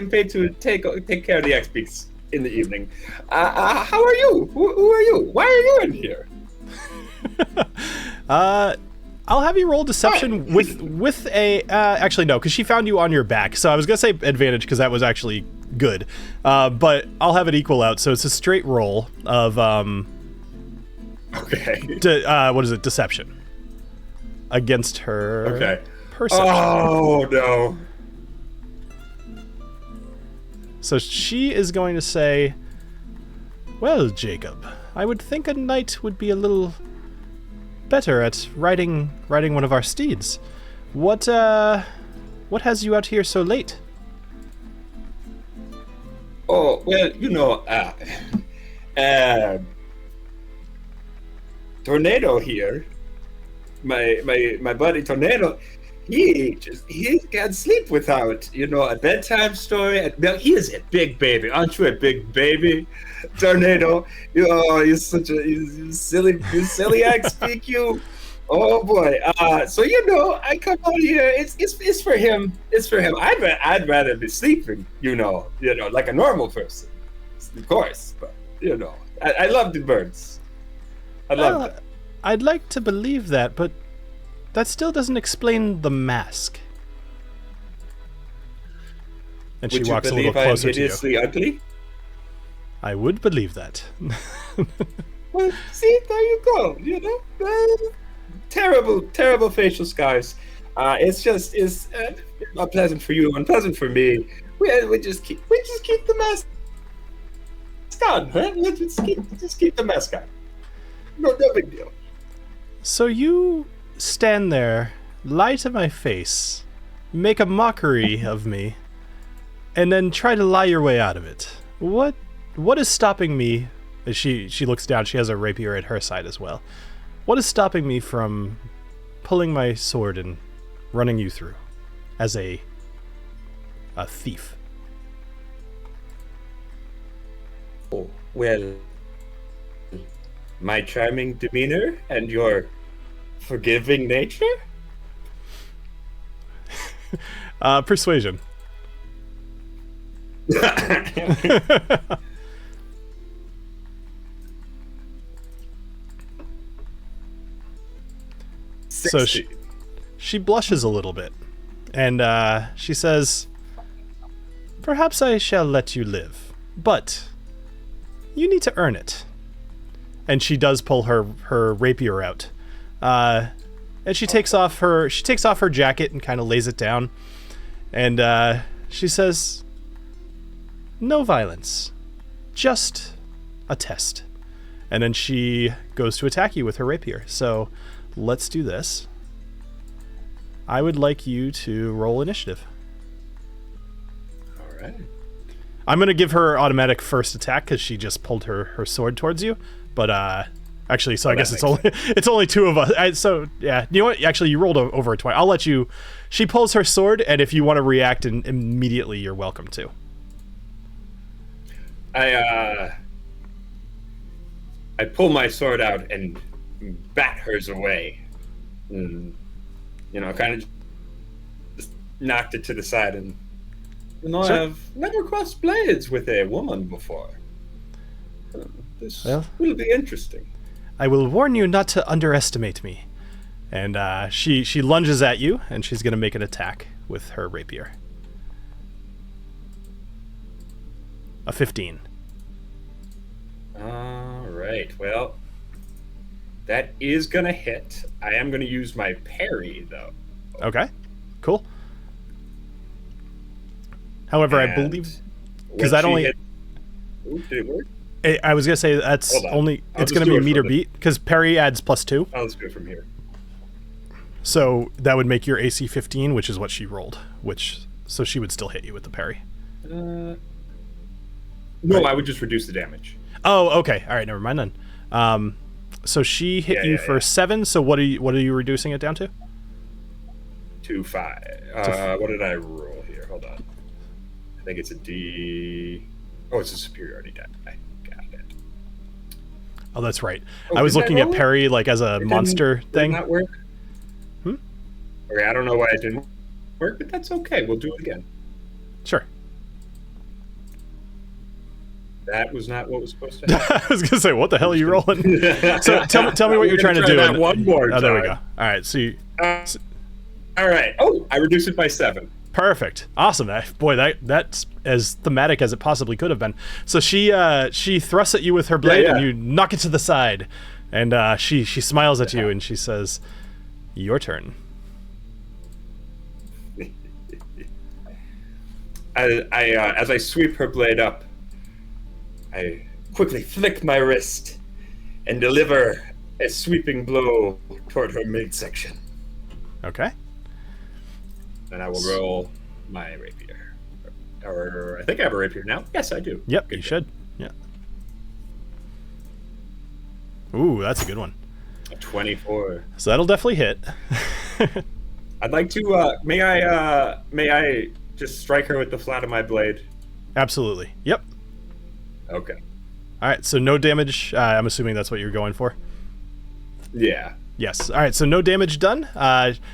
paid to take care of the Axebeaks in the evening. How are you? Who are you? Why are you in here?
I'll have you roll deception with a actually no, because she found you on your back, so I was gonna say advantage because that was actually good, but I'll have it equal out, so it's a straight roll of what is it, deception against her perception.
Oh no.
So she is going to say, well, Jacob, I would think a knight would be a little better at riding one of our steeds. What has you out here so late?
Oh, well, you know, Tornado here, my buddy Tornado, he can't sleep without, you know, a bedtime story. Now, he is a big baby, aren't you a big baby, Tornado? You're such a silly Axebeak, you. Oh boy. So you know, I come out here. It's for him. It's for him. I'd rather be sleeping, you know, like a normal person, of course. But you know, I love the birds. I love them.
I'd like to believe that, but that still doesn't explain the mask. And she walks a little closer to you. Would you believe I am hideously ugly? I would believe that.
Well, see, there you go. You know, terrible facial scars. It's unpleasant for you, unpleasant for me. We just keep the mask on, huh? We just keep the mask on. No big deal.
So you stand there, lie to my face, make a mockery of me, and then try to lie your way out of it. What what is stopping me? As she looks down, she has a rapier at her side as well. What is stopping me from pulling my sword and running you through as a thief?
Oh, well, my charming demeanor and your forgiving nature?
Persuasion. So she blushes a little bit, and she says, "Perhaps I shall let you live, but you need to earn it." And she does pull her rapier out, and she takes off her jacket and kind of lays it down, and she says, "No violence, just a test." And then she goes to attack you with her rapier. So let's do this. I would like you to roll initiative.
All right.
I'm going to give her automatic first attack because she just pulled her sword towards you. But actually, so I guess it's only two of us. So yeah, you know what? Actually, you rolled over a 20. I'll let you. She pulls her sword, and if you want to react immediately, you're welcome to.
I pull my sword out and bat hers away. And, kind of just knocked it to the side. And
Sure.
I've never crossed blades with a woman before. This will be interesting.
I will warn you not to underestimate me. And she lunges at you, and she's going to make an attack with her rapier. A 15.
All right. Well, that is going to hit. I am going to use my parry, though.
Okay. Cool. However, I believe... Because that only...
Did it work?
I was going to say that's only... It's going to be a meter beat, because parry adds +2.
Oh, let's go from here.
So that would make your AC 15, which is what she rolled. So she would still hit you with the parry.
No,
Right.
I would just reduce the damage.
Oh, okay. All right, never mind then. So she hit you for 7. So what are you reducing it down to?
2, 5. What did I roll here? Hold on. I think it's a D. Oh, it's a superiority die. I got it.
Oh, that's right.
Oh,
I was looking at
roll it?
parry like as a monster thing.
Did not work. Okay, I don't know why it didn't work, but that's okay. We'll do it again.
Sure.
That was not what was supposed to happen.
I was gonna say, what the hell are you rolling? So tell me what you're trying to do.
That one more time.
Oh, there we go. All right. So
all right. Oh, I reduced it by 7.
perfect. Awesome. That's as thematic as it possibly could have been. So she thrusts at you with her blade, and you knock it to the side, and she smiles at you and she says, "Your turn."
As I sweep her blade up, I quickly flick my wrist and deliver a sweeping blow toward her midsection.
Okay.
Then I will roll my rapier. Or I think I have a rapier now. Yes, I do.
Yep, you should. Yeah. Ooh, that's a good one.
A 24.
So that'll definitely hit.
I'd like to. May I just strike her with the flat of my blade?
Absolutely. Yep.
Okay.
All right. So no damage. I'm assuming that's what you're going for.
Yeah.
Yes. All right. So no damage done.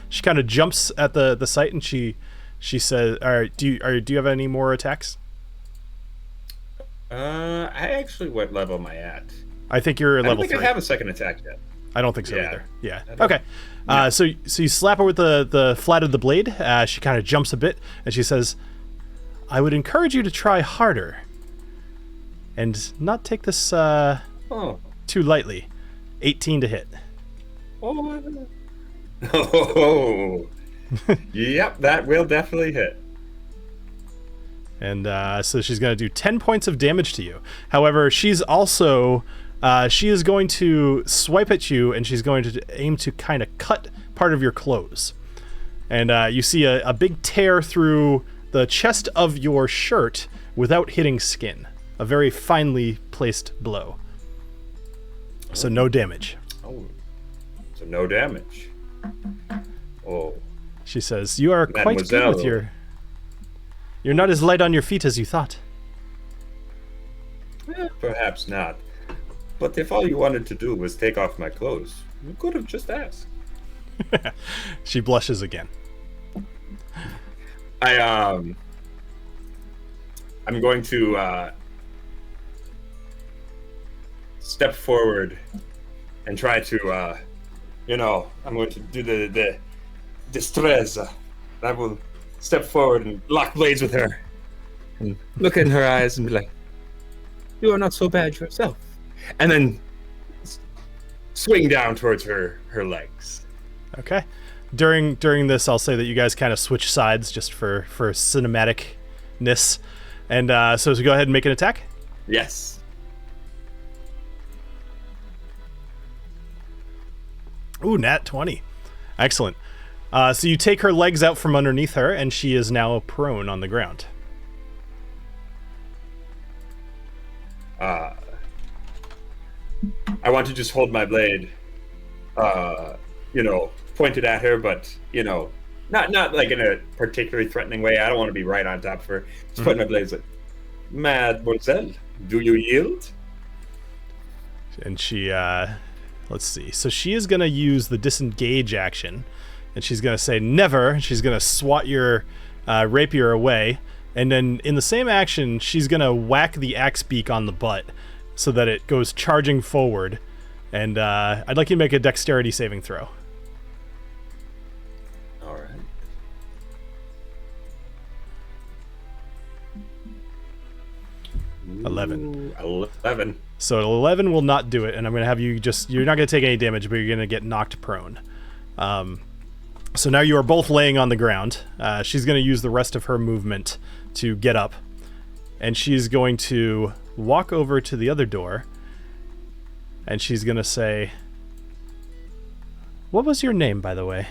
She kind of jumps at the site and she says, "All right. Do you have any more attacks?"
I actually, what level am I at?
I think you're level 3.
I don't think I have a second attack yet.
I don't think so either. Yeah. Okay. So you slap her with the flat of the blade. She kind of jumps a bit and she says, "I would encourage you to try harder and not take this too lightly." 18 to hit.
Oh. Yep, that will definitely hit.
And so she's going to do 10 points of damage to you. However, she's also... she is going to swipe at you, and she's going to aim to kind of cut part of your clothes. And you see a big tear through the chest of your shirt without hitting skin. a very finely placed blow. So no damage.
Oh, so no damage. Oh.
She says, "You are quite good with your... You're not as light on your feet as you thought."
Perhaps not. But if all you wanted to do was take off my clothes, you could have just asked.
She blushes again.
I'm going to step forward and try to, I'm going to do the destreza. I will step forward and lock blades with her and look in her eyes and be like, "You are not so bad yourself." And then swing down towards her legs.
Okay. During this, I'll say that you guys kind of switch sides just for cinematicness. And so go ahead and make an attack.
Yes.
Ooh, nat 20. Excellent. So you take her legs out from underneath her, and she is now prone on the ground.
I want to just hold my blade, pointed at her, but, not like in a particularly threatening way. I don't want to be right on top of her. Just point my blade like, "Mademoiselle, do you yield?"
And she, let's see. So she is going to use the disengage action, and she's going to say, "Never." She's going to swat your rapier away, and then in the same action, she's going to whack the axe beak on the butt so that it goes charging forward. And I'd like you to make a dexterity saving throw.
All right. Ooh, 11.
So 11 will not do it, and I'm going to have you you're not going to take any damage, but you're going to get knocked prone. So now you are both laying on the ground. She's going to use the rest of her movement to get up, and she's going to walk over to the other door, and she's going to say, "What was your name, by the way?"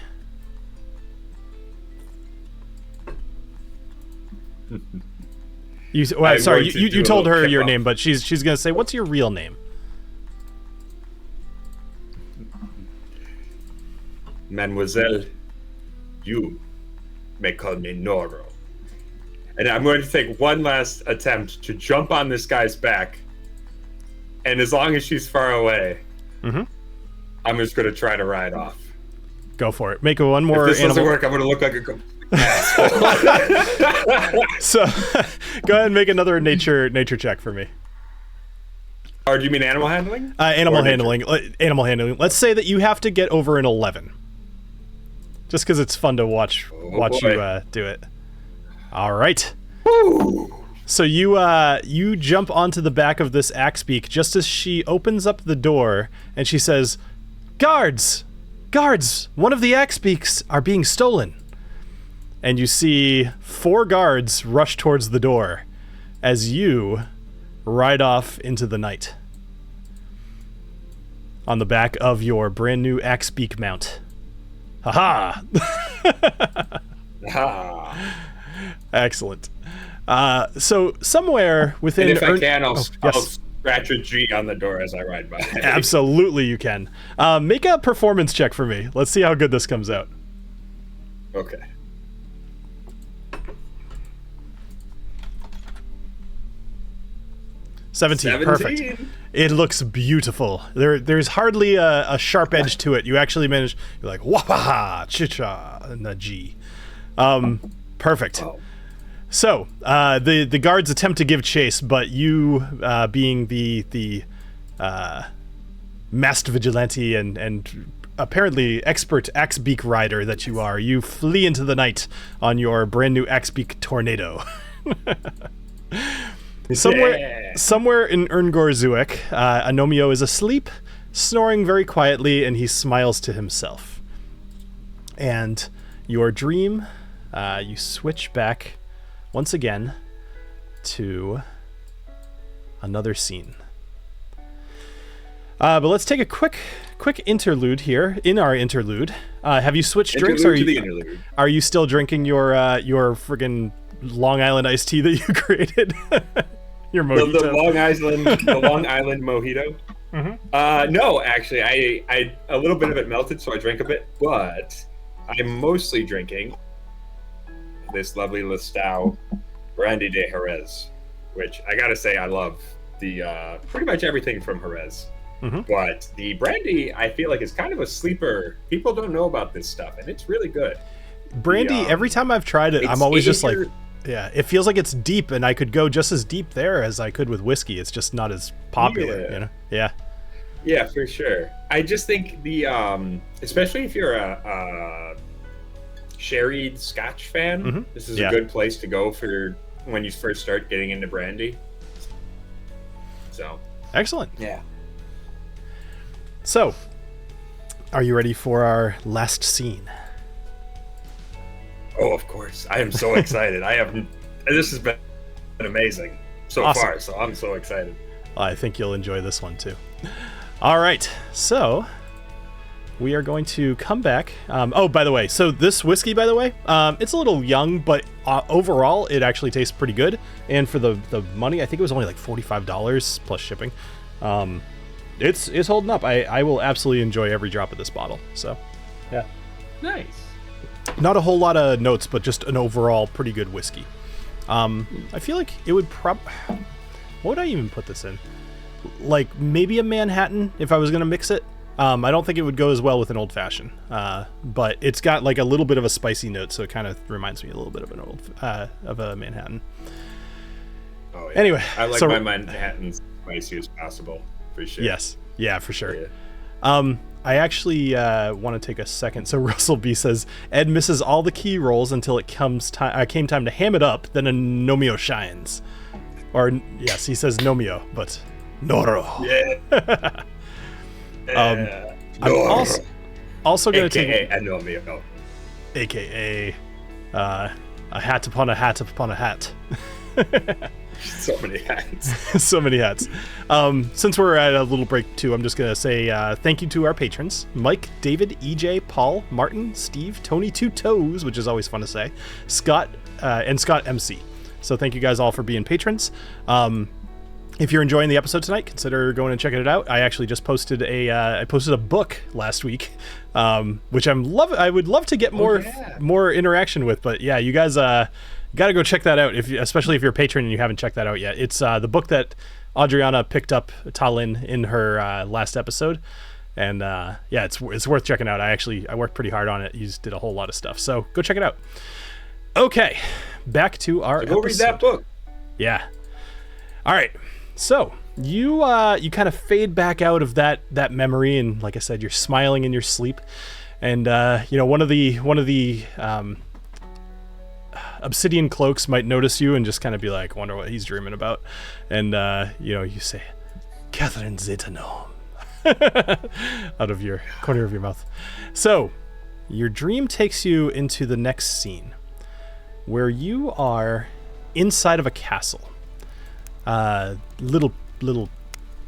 You told her your name, but she's going to say, "What's your real name?"
"Mademoiselle, you may call me Gnorro." And I'm going to take one last attempt to jump on this guy's back. And as long as she's far away, I'm just going to try to ride off.
Go for it. Make one more.
If this doesn't work, I'm going to look like a asshole.
So, go ahead and make another nature check for me.
Or do you mean animal handling?
Animal handling. Animal handling. Let's say that you have to get over an 11. Just because it's fun to watch you do it. All right.
Woo!
So you jump onto the back of this axe beak just as she opens up the door, and she says, "Guards! Guards! One of the axe beaks are being stolen." And you see 4 guards rush towards the door as you ride off into the night on the back of your brand new axe beak mount. Ha ha! Excellent. So somewhere within...
And if I can, I'll scratch a G on the door as I ride by.
Absolutely you can. Make a performance check for me. Let's see how good this comes out.
Okay.
Seventeen. Perfect. It looks beautiful. There's hardly a sharp edge to it. You actually manage... You're like, waha, chicha, and a G. Perfect.
Wow.
So, the guards attempt to give chase, but you, being the masked vigilante and apparently expert axe-beak rider that you are, you flee into the night on your brand new axe-beak tornado. Somewhere in Urngorzuk, Agnomeio is asleep, snoring very quietly, and he smiles to himself. And your dream, you switch back once again to another scene. But let's take a quick interlude here. In our interlude, have you switched drinks? Are you still drinking your friggin' Long Island iced tea that you created? Your mojito.
The Long Island mojito. No, actually, I a little bit of it melted, so I drank a bit. But I'm mostly drinking this lovely Listau Brandy de Jerez, which I gotta say I love. The pretty much everything from Jerez. But the brandy, I feel like, is kind of a sleeper. People don't know about this stuff, and it's really good.
Brandy, every time I've tried it, I'm always just like, yeah, it feels like it's deep, and I could go just as deep there as I could with whiskey. It's just not as popular, you know? Yeah.
Yeah, for sure. I just think the, especially if you're a sherried Scotch fan, this is a good place to go for when you first start getting into brandy. So.
Excellent.
Yeah.
So, are you ready for our last scene?
Oh, of course. I am so excited. This has been amazing so far, so I'm so excited.
I think you'll enjoy this one too. All right. So, we are going to come back. Oh, by the way, so this whiskey, by the way, it's a little young, but overall, it actually tastes pretty good. And for the money, I think it was only like $45 plus shipping. It's holding up. I will absolutely enjoy every drop of this bottle. So, yeah.
Nice.
Not a whole lot of notes, but just an overall pretty good whiskey. I feel like it would what would I even put this in? Like maybe a Manhattan if I was going to mix it. I don't think it would go as well with an old fashioned, but it's got like a little bit of a spicy note, so it kind of reminds me a little bit of of a Manhattan.
Oh, yeah.
Anyway,
I like my Manhattans spicy as possible. For sure.
Yes, yeah, for sure. Yeah. I actually want to take a second. So Russell B says Ed misses all the key rolls until it came time to ham it up. Then Agnomeio shines, or yes, he says Gnomeo, but Gnorro.
Yeah.
I'm also going to take
Agnomeio,
aka a hat upon a hat upon a hat.
So many hats.
So many hats. Since we're at a little break too, I'm just going to say thank you to our patrons: Mike, David, EJ, Paul, Martin, Steve, Tony Two Toes, which is always fun to say, Scott, and Scott MC. So thank you guys all for being patrons. If you're enjoying the episode tonight, consider going and checking it out. I actually just posted a book last week, which I would love to get more interaction with. But yeah, you guys got to go check that out, especially if you're a patron and you haven't checked that out yet. It's the book that Adriana picked up TaLin in her last episode, and yeah, it's worth checking out. I worked pretty hard on it. You did a whole lot of stuff, so go check it out. Okay, back to our episode.
Go read that book.
Yeah. All right. So you kind of fade back out of that memory, and like I said, you're smiling in your sleep, and one of the obsidian cloaks might notice you and just kind of be like, wonder what he's dreaming about, and you say, Catherine Zeta-Gnome, out of your corner of your mouth. So your dream takes you into the next scene, where you are inside of a castle. Little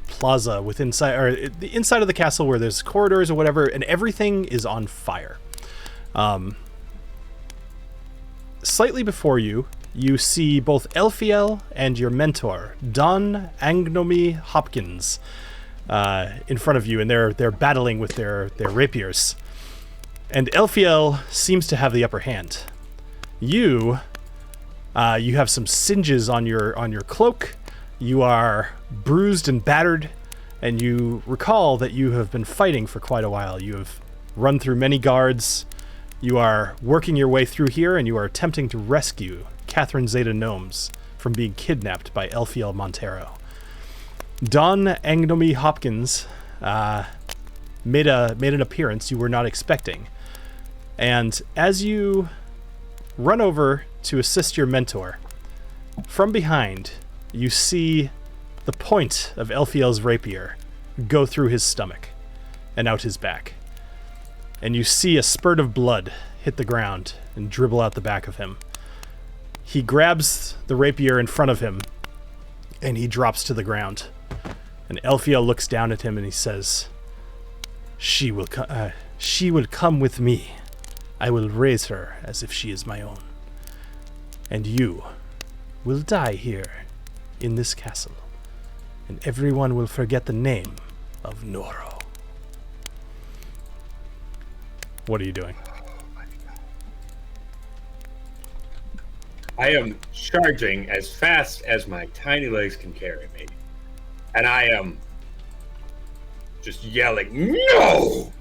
plaza the inside of the castle where there's corridors or whatever, and everything is on fire. Slightly before you see both Elfiel and your mentor, Don Agnomeio Hopkins, in front of you, and they're battling with their rapiers. And Elfiel seems to have the upper hand. You have some singes on your cloak. You are bruised and battered, and you recall that you have been fighting for quite a while. You have run through many guards. You are working your way through here, and you are attempting to rescue Catherine Zeta-Gnomes from being kidnapped by Elfiel Montero. Don Agnomeio Hopkins made an appearance you were not expecting, and as you run over to assist your mentor, from behind, you see the point of Elfiel's rapier go through his stomach and out his back. And you see a spurt of blood hit the ground and dribble out the back of him. He grabs the rapier in front of him and he drops to the ground. And Elfiel looks down at him and he says, she will come with me. I will raise her as if she is my own. And you will die here in this castle, and everyone will forget the name of Gnorro. What are you doing?
I am charging as fast as my tiny legs can carry me. And I am just yelling, "No!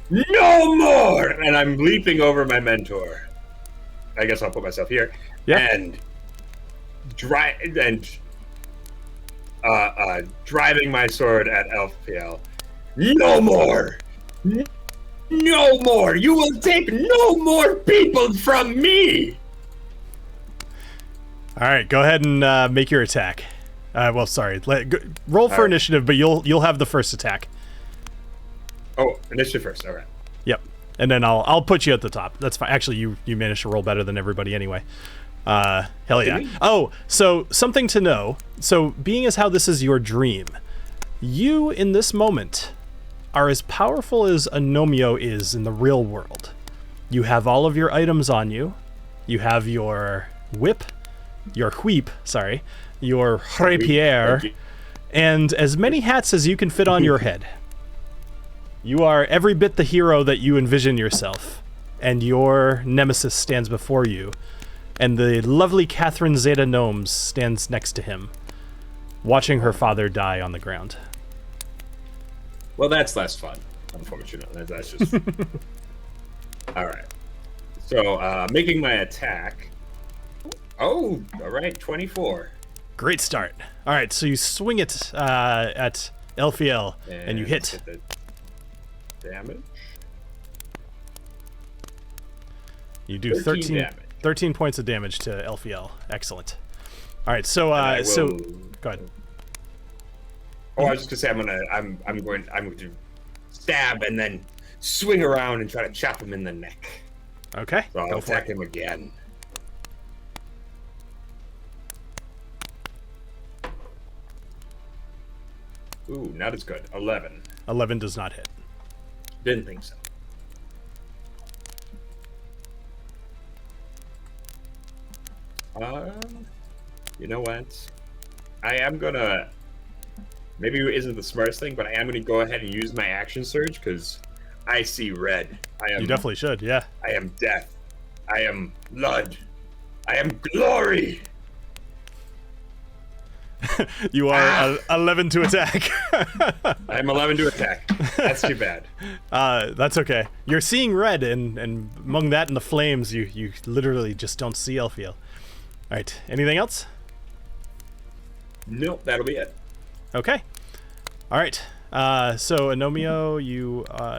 No more!" And I'm leaping over my mentor. I guess I'll put myself here.
Yeah.
And driving my sword at Elfiel. No more! No more! You will take no more people from me!
All right, go ahead and make your attack. Roll for initiative, but you'll have the first attack.
Oh, initiative first. All right.
Yep, and then I'll put you at the top. That's fine. Actually, you managed to roll better than everybody anyway. Hell yeah. Oh, so something to know. So being as how this is your dream, you in this moment are as powerful as Agnomeio is in the real world. You have all of your items on you. You have your whip. Your rapier, and as many hats as you can fit on your head. You are every bit the hero that you envision yourself, and your nemesis stands before you, and the lovely Catherine Zeta Gnomes stands next to him, watching her father die on the ground.
Well, that's less fun, unfortunately. That's just... All right. So, making my attack... Oh, all right, 24.
Great start. All right, so you swing it at Elfiel, and you hit.
The damage.
You do 13 points of damage to Elfiel. Excellent. All right, so go ahead.
Oh, I was just gonna say I'm going to stab and then swing around and try to chop him in the neck.
Okay.
So I'll attack him again. Ooh, not as good. 11.
11 does not hit.
Didn't think so. You know what? I am gonna... Maybe it isn't the smartest thing, but I am gonna go ahead and use my action surge, because I see red.
You definitely should, yeah.
I am death. I am blood. I am glory!
You are 11 to attack.
I'm 11 to attack. That's too bad.
That's okay. You're seeing red, and among that and the flames, you literally just don't see Elfiel. All right. Anything else?
Nope, that'll be it.
Okay. All right. So Agnomeio,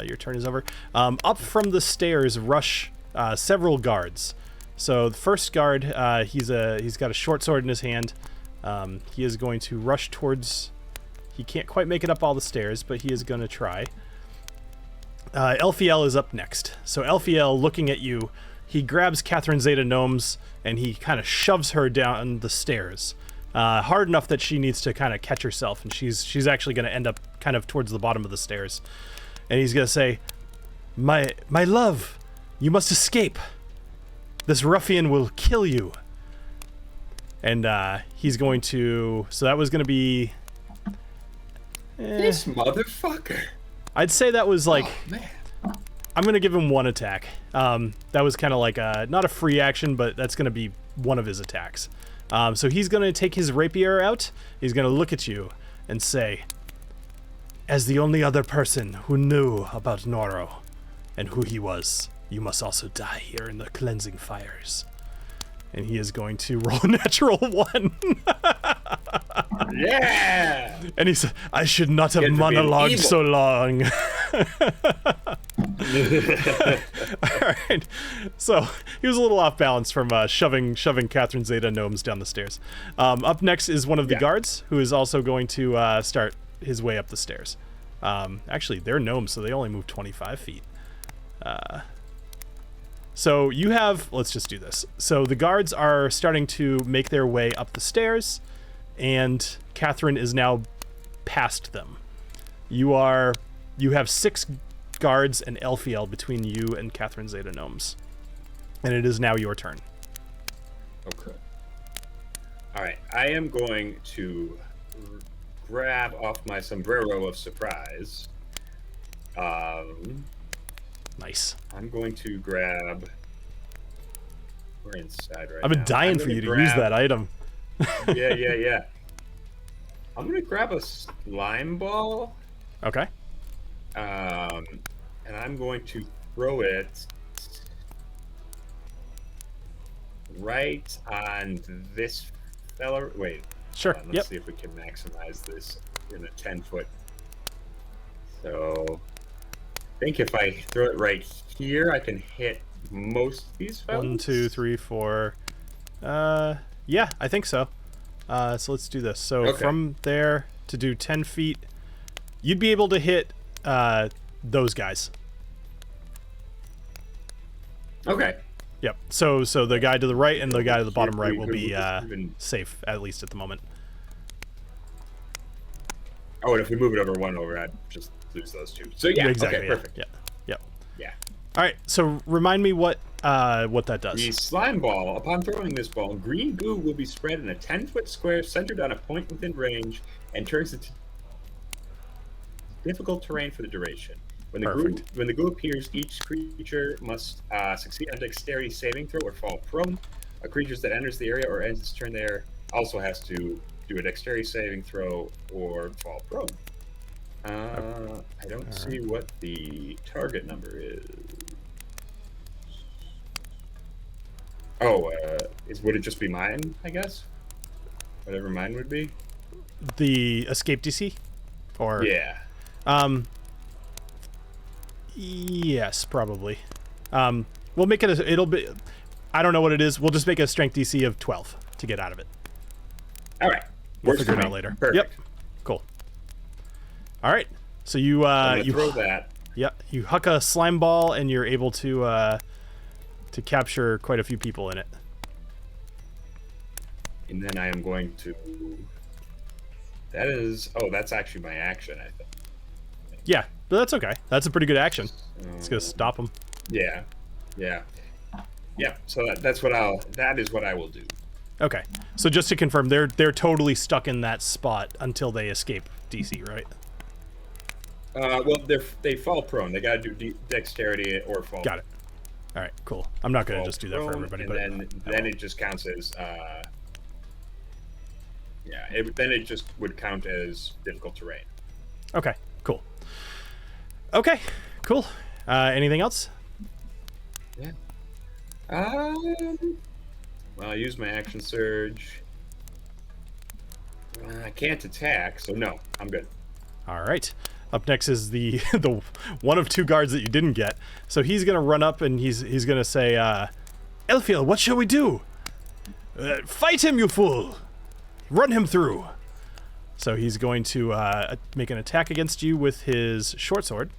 your turn is over. Up from the stairs rush several guards. So the first guard, he's got a short sword in his hand. He is going to rush towards... He can't quite make it up all the stairs, but he is going to try. Elfiel is up next. So Elfiel, looking at you, he grabs Catherine Zeta Gnomes, and he kind of shoves her down the stairs. Hard enough that she needs to kind of catch herself, and she's actually going to end up kind of towards the bottom of the stairs. And he's going to say, My love, you must escape. This ruffian will kill you. And he's going to... So that was going to be...
This motherfucker.
I'd say that was like...
Oh, man.
I'm going to give him one attack. That was kind of like not a free action, but that's going to be one of his attacks. So he's going to take his rapier out. He's going to look at you and say, as the only other person who knew about Gnorro and who he was, you must also die here in the cleansing fires. And he is going to roll a natural 1.
Yeah!
And he said, I should not have monologued so long. Alright. So, he was a little off balance from shoving Catherine Zeta Gnomes down the stairs. Up next is one of the guards, who is also going to start his way up the stairs. Actually, they're gnomes, so they only move 25 feet. So you have, let's just do this. So the guards are starting to make their way up the stairs, and Catherine is now past them. You have 6 guards and Elfiel between you and Catherine Zeta Gnomes. And it is now your turn.
Okay. All right, I am going to grab off my sombrero of surprise.
Nice.
I'm going to grab. We're inside right now.
I've been dying for you to use that item.
Yeah. I'm gonna grab a slime ball.
Okay.
And I'm going to throw it right on this fella. Wait.
Sure.
Let's see if we can maximize this in a 10-foot. So I think if I throw it right here, I can hit most of these fellas.
1, 2, 3, 4. Yeah, I think so. So let's do this. So from there to do 10 feet, you'd be able to hit those guys.
Okay.
Yep. So the guy to the right and the guy to the bottom right will be safe, at least at the moment.
Oh, and if we move it over, I'd just lose those two. So yeah,
exactly.
Okay, perfect.
Yeah. All right. So remind me what that does.
The slime ball. Upon throwing this ball, green goo will be spread in a 10-foot square centered on a point within range and turns into difficult terrain for the duration. When the goo appears, each creature must succeed on a dexterity saving throw or fall prone. A creature that enters the area or ends its turn there also has to do a dexterity saving throw or fall prone. I don't see what the target number is. Oh, would it just be mine, I guess? Whatever mine would be?
The escape DC? Or
yeah.
Yes, probably. We'll make it it'll be, I don't know what it is. We'll just make a strength DC of 12 to get out of it.
All right.
We'll figure it out later.
Perfect.
Yep. Cool. All right. So you
throw that.
Yep. You huck a slime ball and you're able to capture quite a few people in it.
And then I am going to. That's actually my action, I think.
Yeah, but that's okay. That's a pretty good action. It's gonna stop them.
Yeah. So that is what I will do.
Okay. So just to confirm, they're totally stuck in that spot until they escape DC, right?
Well, they fall prone. They gotta do dexterity or fall.
Got it. All right, cool. I'm not gonna just do that for everybody, but
then it just counts as then it just would count as difficult terrain.
Okay, cool. Okay, cool. Anything else?
Yeah. Well, I use my action surge. I can't attack, so no, I'm good.
All right. Up next is the one of two guards that you didn't get. So he's gonna run up and he's gonna say, "Elfiel, what shall we do? Fight him, you fool! Run him through." So he's going to make an attack against you with his short sword.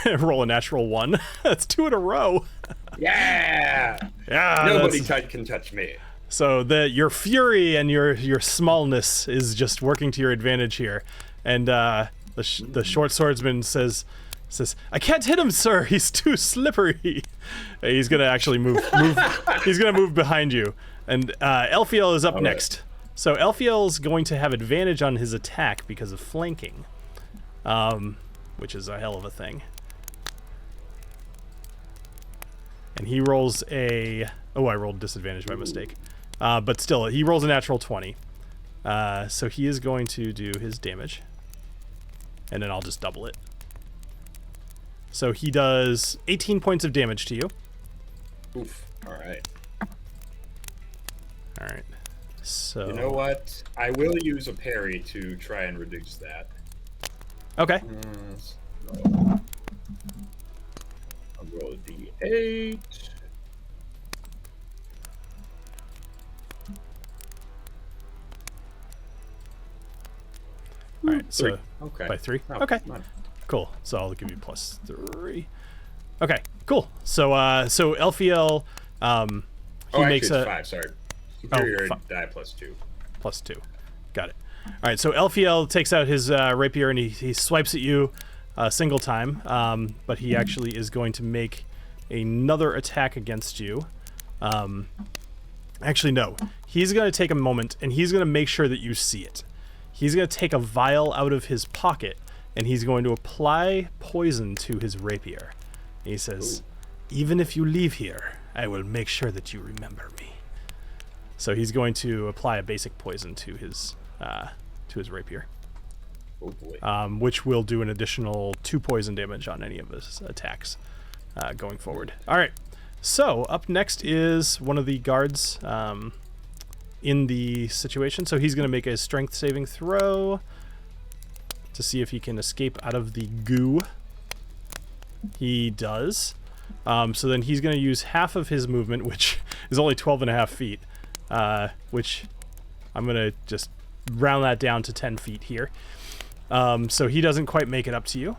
Roll a natural 1. That's 2 in a row.
Yeah. Nobody can touch me.
So your fury and your smallness is just working to your advantage here. And the short swordsman says, "I can't hit him, sir. He's too slippery." He's gonna actually move. He's gonna move behind you. And Elfiel is up next. So Elfiel's going to have advantage on his attack because of flanking, which is a hell of a thing. And he rolls I rolled disadvantage by mistake. But still, he rolls a natural 20. So he is going to do his damage. And then I'll just double it. So he does 18 points of damage to you.
Oof. All right.
So
you know what? I will use a parry to try and reduce that.
Okay.
I'll roll a d8.
All right, so
okay.
By 3?
Oh,
okay, cool. So I'll give you +3. Okay, cool. So Elfiel, he makes
it's 5. Sorry, superior die +2.
+2. Got it. All right, so Elfiel takes out his rapier and he swipes at you a single time, but he actually is going to make another attack against you. Actually, no. He's going to take a moment, and he's going to make sure that you see it. He's going to take a vial out of his pocket, and he's going to apply poison to his rapier. And he says, "Even if you leave here, I will make sure that you remember me." So he's going to apply a basic poison to his rapier.
Oh boy.
Which will do an additional 2 poison damage on any of his attacks going forward. All right. So up next is one of the guards in the situation. So he's going to make a strength saving throw to see if he can escape out of the goo. He does. So then he's going to use half of his movement, which is only 12.5 feet, which I'm going to just round that down to 10 feet here. So he doesn't quite make it up to you.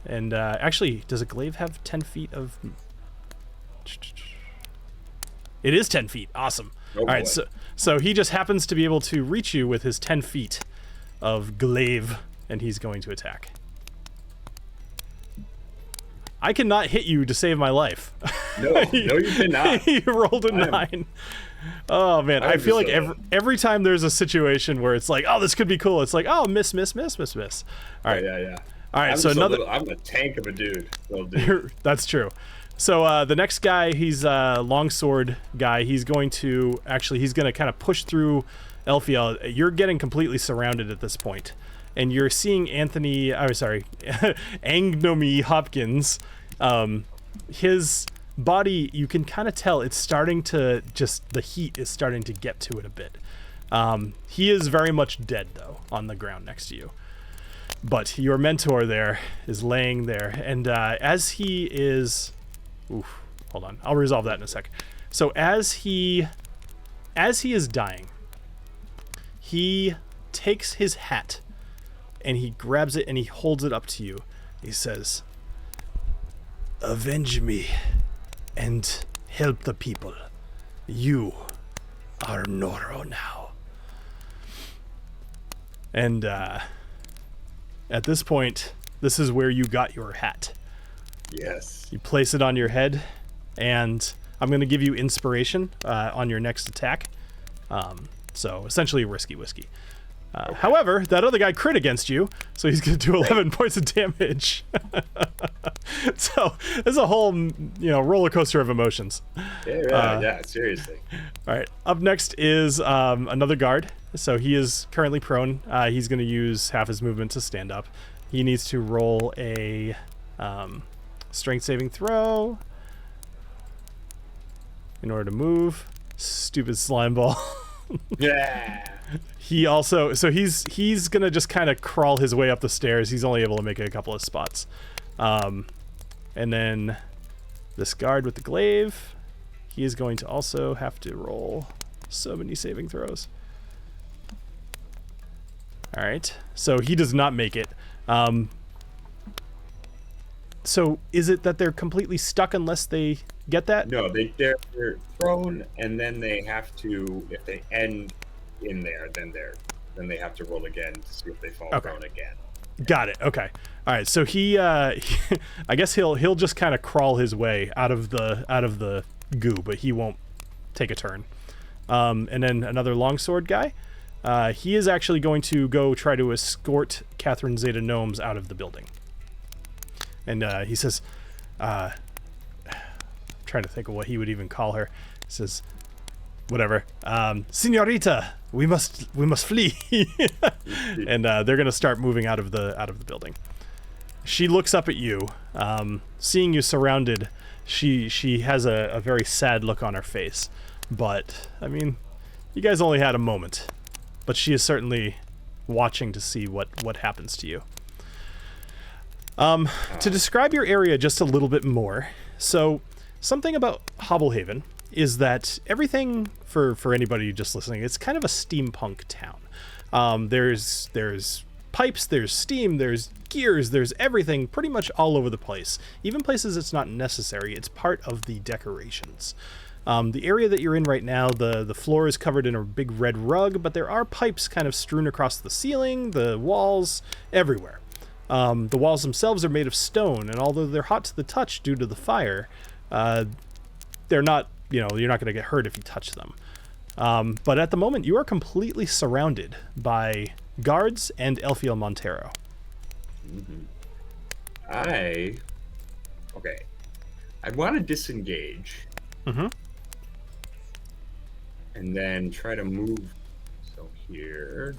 And actually, does a glaive have 10 feet of... It is 10 feet. Awesome.
Oh,
all right, so he just happens to be able to reach you with his 10 feet of glaive, and he's going to attack. I cannot hit you to save my life.
No, you cannot.
He rolled a 9. Oh man, I feel like every time there's a situation where it's like, oh, this could be cool, it's like, oh, miss. All right,
yeah.
All right, so
I'm a tank of a dude. Little dude.
That's true. So the next guy, he's a longsword guy. He's going to kind of push through Elfiel. You're getting completely surrounded at this point, and you're seeing Agnomeio Hopkins. His body, you can kind of tell it's starting to the heat is starting to get to it a bit. He is very much dead though on the ground next to you. But your mentor there is laying there, and as he is... Oof, hold on. I'll resolve that in a sec. So as he is dying, he takes his hat, and he grabs it, and he holds it up to you. He says, "Avenge me, and help the people. You are Gnorro now." And at this point, this is where you got your hat.
Yes.
You place it on your head, and I'm going to give you inspiration on your next attack. So essentially risky whiskey. Okay. However, that other guy crit against you, so he's going to do 11 points of damage. So there's a whole roller coaster of emotions.
Yeah, seriously.
All right. Up next is another guard. So he is currently prone. He's going to use half his movement to stand up. He needs to roll a strength saving throw in order to move. Stupid slime ball.
Yeah.
He also, so he's going to just kind of crawl his way up the stairs. He's only able to make a couple of spots. And then this guard with the glaive, he is going to also have to roll so many saving throws. All right, so he does not make it. So is it that they're completely stuck unless they get that?
No, they're prone, and then they have to, if they end in there, then they have to roll again to see if they fall prone again.
Got it. Okay. All right. So he I guess he'll just kind of crawl his way out of the goo, but he won't take a turn. And then another longsword guy. He is actually going to go try to escort Catherine Zeta Gnomes out of the building. And he says, I'm trying to think of what he would even call her. He says, whatever, Señorita, we must flee. And they're gonna start moving out of the building. She looks up at you, seeing you surrounded. She has a very sad look on her face. But I mean, you guys only had a moment. But she is certainly watching to see what happens to you. To describe your area just a little bit more, so something about Hobblehaven is that everything, for anybody just listening, it's kind of a steampunk town. There's pipes, there's steam, there's gears, there's everything pretty much all over the place. Even places it's not necessary, it's part of the decorations. The area that you're in right now, the floor is covered in a big red rug, but there are pipes kind of strewn across the ceiling, the walls, everywhere. The walls themselves are made of stone, and although they're hot to the touch due to the fire, they're not you're not going to get hurt if you touch them. But at the moment, you are completely surrounded by guards and Alessio Montero.
I'd want to disengage. And then try to move. So here.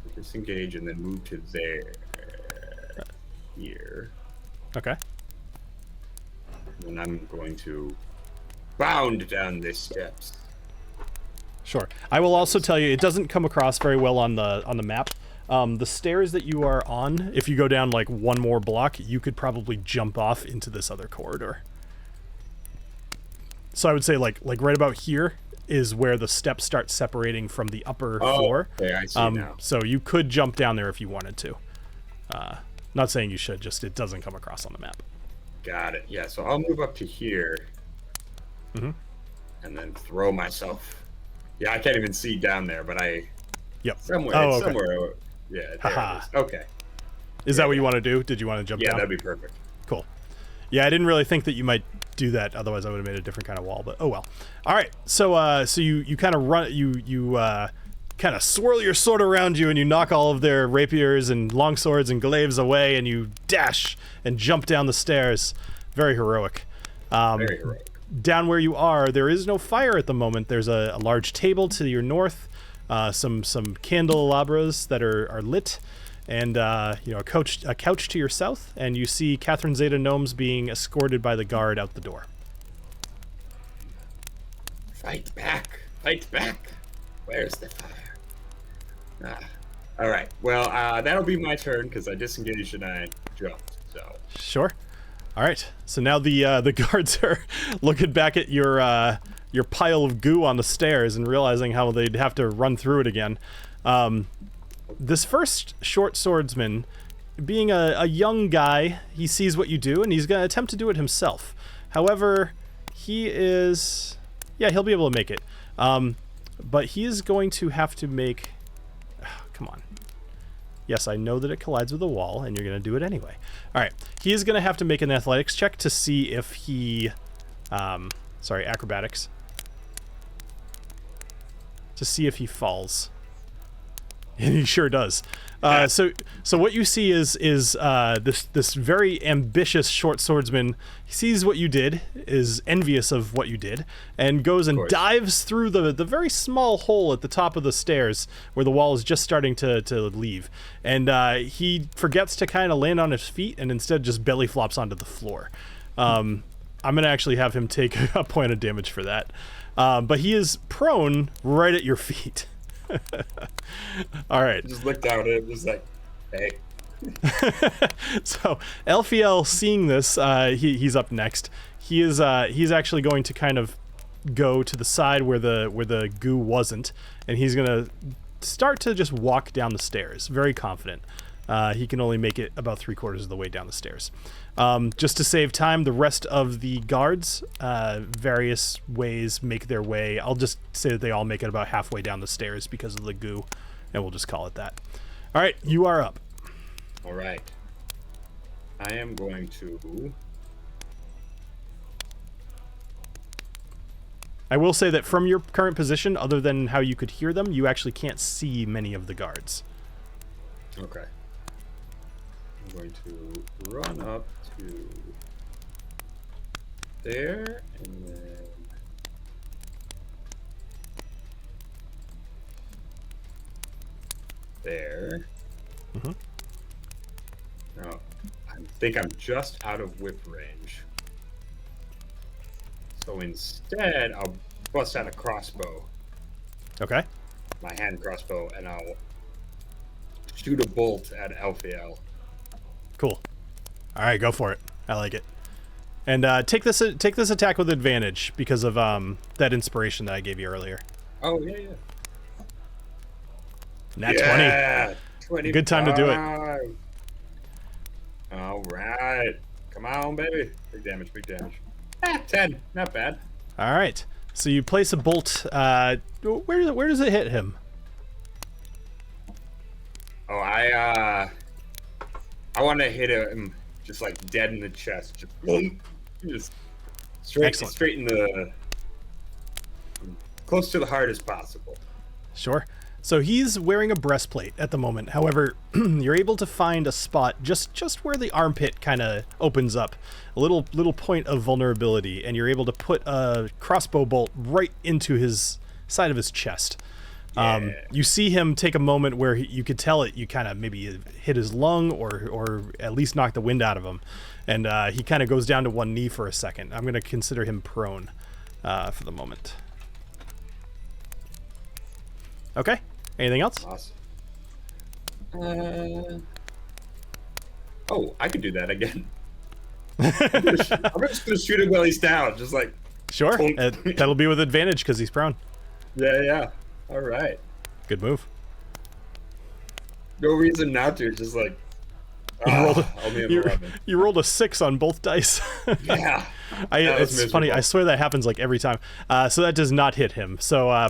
So disengage and then move to there. Here.
Okay.
And I'm going to bound down these steps.
Sure. I will also tell you, it doesn't come across very well on the map. The stairs that you are on, if you go down like one more block, you could probably jump off into this other corridor. So I would say like right about here is where the steps start separating from the upper floor.
Okay, I see now.
So you could jump down there if you wanted to. Not saying you should, just it doesn't come across on the map.
Got it. Yeah, so I'll move up to here. And then throw myself. Yeah, I can't even see down there, but somewhere.
Oh, okay.
Somewhere. Yeah, there it is. Okay.
Is that what you want to do? Did you want to jump down?
Yeah, that'd be perfect.
Cool. Yeah, I didn't really think that you might do that. Otherwise, I would have made a different kind of wall. But oh well. All right. So you kind of run. You kind of swirl your sword around you, and you knock all of their rapiers and longswords and glaives away, and you dash and jump down the stairs. Very heroic.
Very heroic.
Down where you are, there is no fire at the moment. There's a large table to your north, some candelabras that are lit, and a couch to your south, and you see Catherine Zeta gnomes being escorted by the guard out the door.
Fight back! Fight back! Where's the fire? All right. Well, that'll be my turn because I disengaged and I jumped. So
sure. All right. So now the guards are looking back at your pile of goo on the stairs and realizing how they'd have to run through it again. This first short swordsman, being a young guy, he sees what you do and he's going to attempt to do it himself. However, he'll be able to make it. But he is going to have to make... come on. Yes, I know that it collides with the wall, and you're going to do it anyway. All right. He is going to have to make an athletics check to see if he... acrobatics. To see if he falls. And he sure does. So what you see is this very ambitious short swordsman. He sees what you did, is envious of what you did, and goes and dives through the very small hole at the top of the stairs where the wall is just starting to leave. And he forgets to kind of land on his feet and instead just belly flops onto the floor. I'm going to actually have him take a point of damage for that. But he is prone right at your feet. All right.
Just looked down at it, just like, hey.
So Alessio, seeing this, he's up next. He's actually going to kind of go to the side where the goo wasn't, and he's gonna start to just walk down the stairs, very confident. He can only make it about 3/4 of the way down the stairs. Just to save time, the rest of the guards, various ways, make their way. I'll just say that they all make it about halfway down the stairs because of the goo, and we'll just call it that. All right, you are up.
All right. I am going to...
I will say that from your current position, other than how you could hear them, you actually can't see many of the guards.
Okay. I'm going to run up to there, and then there. Now, I think I'm just out of whip range. So instead, I'll bust out a crossbow.
Okay.
My hand crossbow, and I'll shoot a bolt at Alessio.
Cool. All right, go for it. I like it. And take this attack with advantage because of that inspiration that I gave you earlier.
Oh yeah.
Nat 20. Good time to do it.
All right. Come on, baby. Big damage. 10. Not bad.
All right. So you place a bolt. Where does it hit him?
Oh, I want to hit him just like dead in the chest. Just Straight in the close to the heart as possible.
Sure. So he's wearing a breastplate at the moment. However, you're able to find a spot just where the armpit kind of opens up, a little point of vulnerability, and you're able to put a crossbow bolt right into his side of his chest.
Yeah.
You see him take a moment where you could tell it. You kind of maybe hit his lung or at least knock the wind out of him, and he kind of goes down to one knee for a second. I'm going to consider him prone for the moment. Okay. Anything else?
Awesome. Oh, I could do that again. I'm just gonna shoot him while he's down, just like.
Sure. That'll be with advantage because he's prone.
Yeah. All right.
Good move.
No reason not to. Just like.
You rolled a 6 on both dice.
Yeah.
It's funny. I swear that happens like every time. So that does not hit him. So,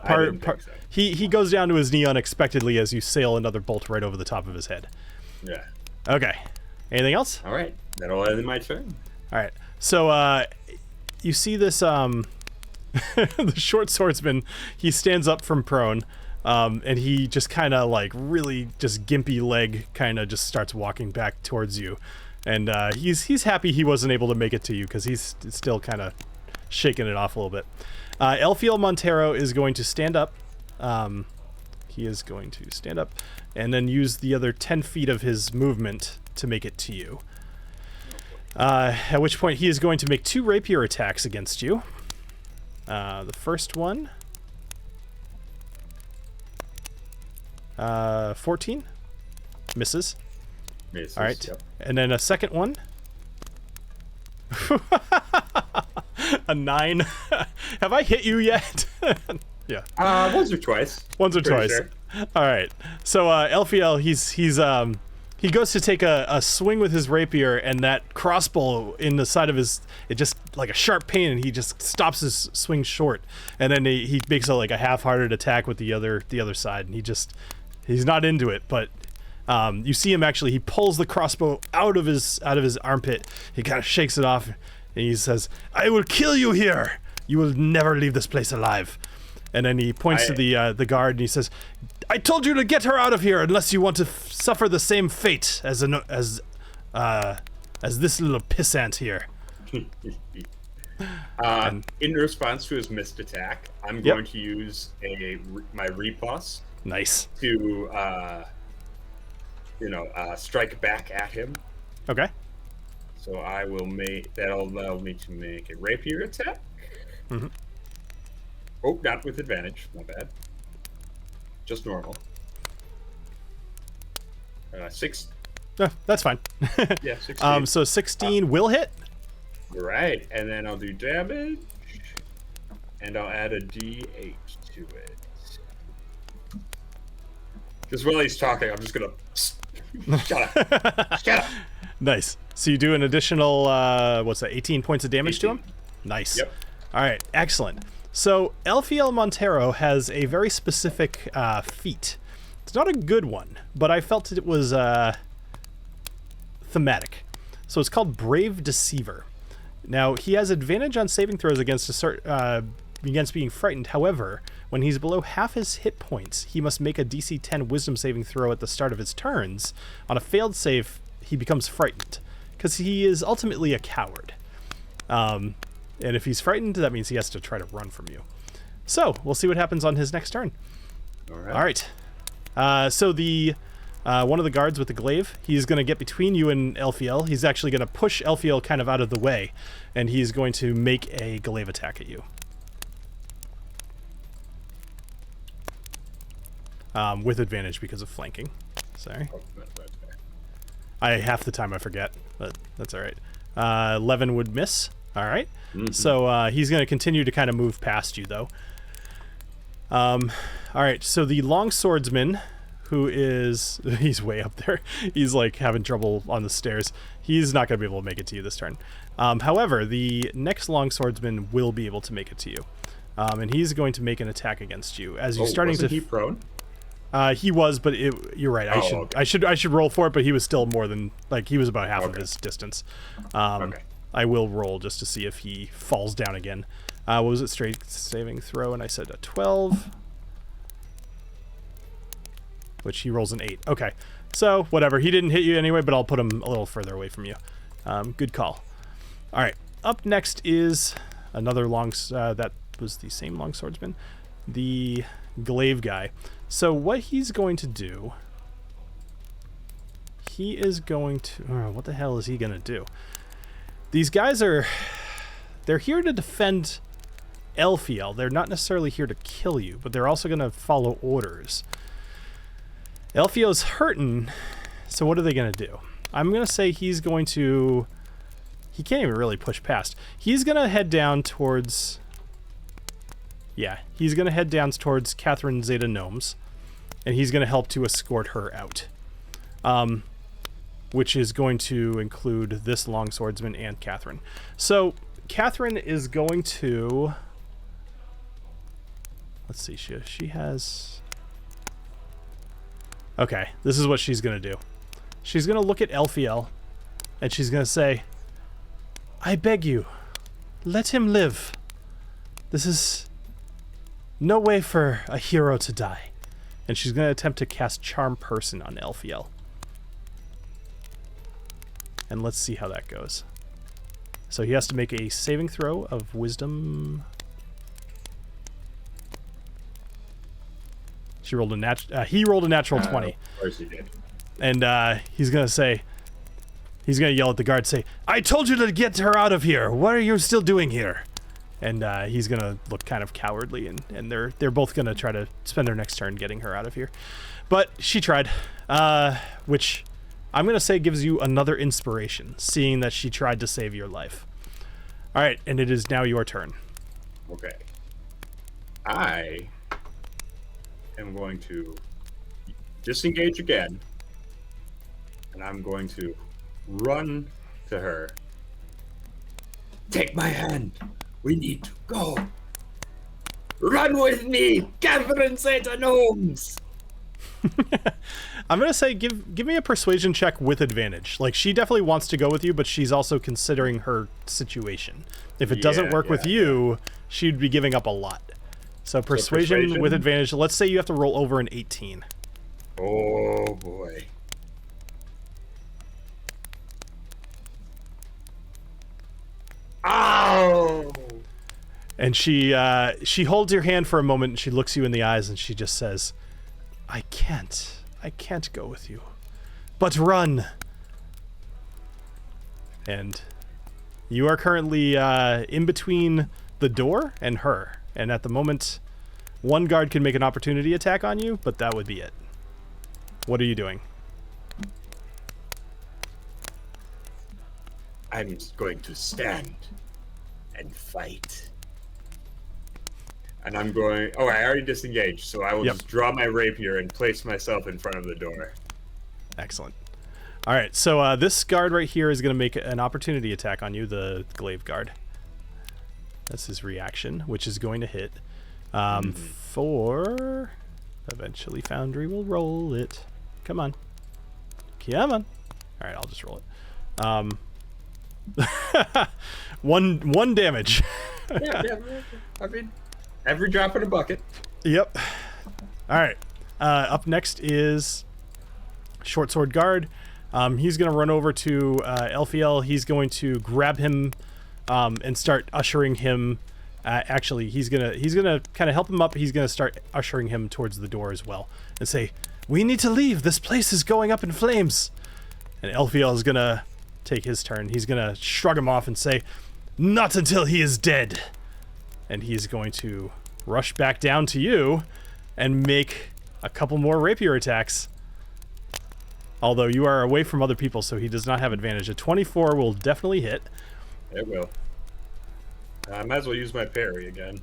he goes down to his knee unexpectedly as you sail another bolt right over the top of his head.
Yeah.
Okay. Anything else?
All right. That'll end my turn.
All right. So you see this the short swordsman. He stands up from prone. And he just kind of like really just gimpy leg kind of just starts walking back towards you. And he's happy he wasn't able to make it to you because he's still kind of shaking it off a little bit. Alessio Montero is going to stand up. He is going to stand up and then use the other 10 feet of his movement to make it to you. At which point he is going to make 2 rapier attacks against you. The first one... 14 misses. All right. Yep. And then a second one. A 9. Have I hit you yet? Yeah.
Once or twice.
Sure. All right. So Elfiel, he goes to take a swing with his rapier, and that crossbow in the side of his, it just like a sharp pain, and he just stops his swing short, and then he makes a half-hearted attack with the other side, and he's not into it, but you see him actually, he pulls the crossbow out of his armpit. He kind of shakes it off, and he says, "I will kill you here. You will never leave this place alive." And then he points to the guard, and he says, "I told you to get her out of here unless you want to suffer the same fate as this little pissant here."
In response to his missed attack, I'm going to use my riposte.
Nice.
To strike back at him.
Okay.
So that'll allow me to make a rapier attack.
Mm-hmm.
Oh, not with advantage. My bad. Just normal. 6.
That's fine.
Yeah, 16.
So 16 will hit.
Right, and then I'll do damage, and I'll add a D8 to it. Just while he's talking, I'm just gonna shut up.
Nice. So you do an additional 18 points of damage
18.
to him? Nice.
Yep.
All right, excellent. So Alessio Montero has a very specific feat. It's not a good one, but I felt it was thematic. So it's called Brave Deceiver. Now he has advantage on saving throws against against being frightened. However, when he's below half his hit points, he must make a DC 10 Wisdom saving throw at the start of his turns. On a failed save, he becomes frightened because he is ultimately a coward. And if he's frightened, that means he has to try to run from you. So we'll see what happens on his next turn.
All right.
So the one of the guards with the glaive, he's going to get between you and Elfiel. He's actually going to push Elfiel kind of out of the way, and he's going to make a glaive attack at you. With advantage because of flanking. Sorry. Half the time I forget, but that's all right. 11 would miss. All right. Mm-hmm. So he's going to continue to kind of move past you, though. All right. So the long swordsman, he's way up there. He's like having trouble on the stairs. He's not going to be able to make it to you this turn. However, the next long swordsman will be able to make it to you. And he's going to make an attack against you as you're starting
wasn't he prone?
He was, but you're right. I should roll for it, but he was still more than he was about half of his distance. I will roll just to see if he falls down again. What was it? Straight saving throw, and I said a 12. Which he rolls an 8. Okay. So, whatever. He didn't hit you anyway, but I'll put him a little further away from you. Good call. All right. Up next is another that was the same longswordsman. The glaive guy. So, what he's going to do... He is going to... what the hell is he going to do? These guys are... They're here to defend Elfiel. They're not necessarily here to kill you, but they're also going to follow orders. Elfiel's hurting, so what are they going to do? I'm going to say he's going to... He can't even really push past. He's going to head down towards... Yeah, he's going to head down towards Catherine Zeta Gnomes, and he's going to help to escort her out. Which is going to include this longswordsman and Catherine. So, Catherine is going to... Let's see, she has... Okay, this is what she's going to do. She's going to look at Elfiel, and she's going to say, I beg you, let him live. This is no way for a hero to die. And she's going to attempt to cast Charm Person on Elfiel. And let's see how that goes. So he has to make a saving throw of Wisdom. He rolled a natural 20.
Of course he did.
And he's going to yell at the guard, say, I told you to get her out of here. What are you still doing here? And he's going to look kind of cowardly, and they're both going to try to spend their next turn getting her out of here. But she tried, which I'm going to say gives you another inspiration, seeing that she tried to save your life. All right, and it is now your turn.
Okay. I am going to disengage again, and I'm going to run to her. Take my hand. We need to go. Run with me, Catherine Zeta Gnomes.
I'm gonna say give me a persuasion check with advantage. Like, she definitely wants to go with you, but she's also considering her situation. If it doesn't work with you, she'd be giving up a lot. So persuasion with advantage. Let's say you have to roll over an 18.
Oh boy. Ow!
And she holds your hand for a moment, and she looks you in the eyes, and she just says, I can't go with you, but run. And you are currently in between the door and her, and at the moment, one guard can make an opportunity attack on you, but that would be it. What are you doing?
I'm going to stand and fight. And I'm going... Oh, I already disengaged, so I will just draw my rapier and place myself in front of the door.
Excellent. All right, so this guard right here is going to make an opportunity attack on you, the glaive guard. That's his reaction, which is going to hit. For... Eventually Foundry will roll it. Come on. Come on. All right, I'll just roll it. One damage.
yeah, I mean, every drop in a bucket.
Yep. All right. Up next is Short Sword Guard. He's going to run over to Elfiel. He's going to grab him and start ushering him. Actually, he's gonna kind of help him up. He's gonna start ushering him towards the door as well, and say, "We need to leave. This place is going up in flames." And Elfiel is gonna take his turn. He's gonna shrug him off and say, "Not until he is dead." And he's going to rush back down to you and make a couple more rapier attacks. Although you are away from other people, so he does not have advantage. A 24 will definitely hit.
It will. I might as well use my parry again.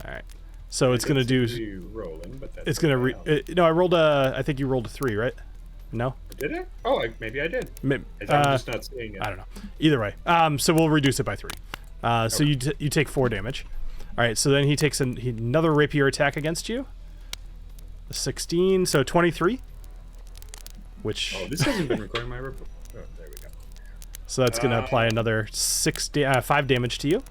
All right. So it's going to do...
rolling, but that's...
It's going to... No, I rolled a... I think you rolled a 3, right? No?
Did I? Oh, maybe I did. I'm just not seeing it.
I don't know. Either way. So we'll reduce it by 3. So you take 4 damage. All right, so then he takes another rapier attack against you. A 16, so 23. which...
Oh, this hasn't been recording my report. Oh, there we go.
So that's going to apply another 5 damage to you.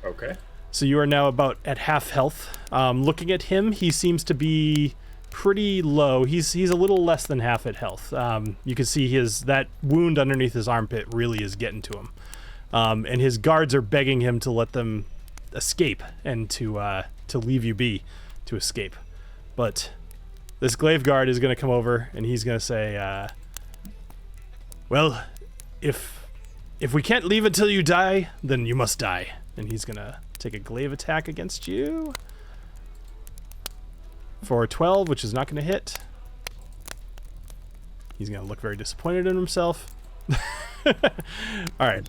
Okay.
So you are now about at half health. Looking at him, he seems to be pretty low. He's a little less than half at health. You can see that wound underneath his armpit really is getting to him. And his guards are begging him to let them escape and to leave you be to escape. But this glaive guard is going to come over and he's going to say, well, if we can't leave until you die, then you must die. And he's going to take a glaive attack against you for 12, which is not going to hit. He's going to look very disappointed in himself. All right.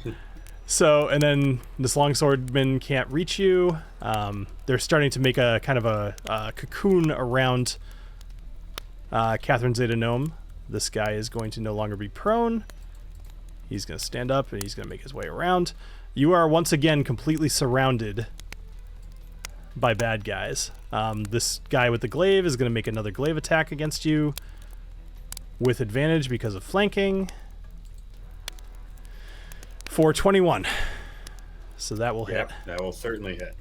So, and then this longswordman can't reach you. They're starting to make a kind of a cocoon around Catherine Zeta Gnome. This guy is going to no longer be prone. He's going to stand up and he's going to make his way around. You are once again completely surrounded by bad guys. This guy with the glaive is going to make another glaive attack against you with advantage because of flanking for 21. So that will hit.
Yep, that will certainly hit.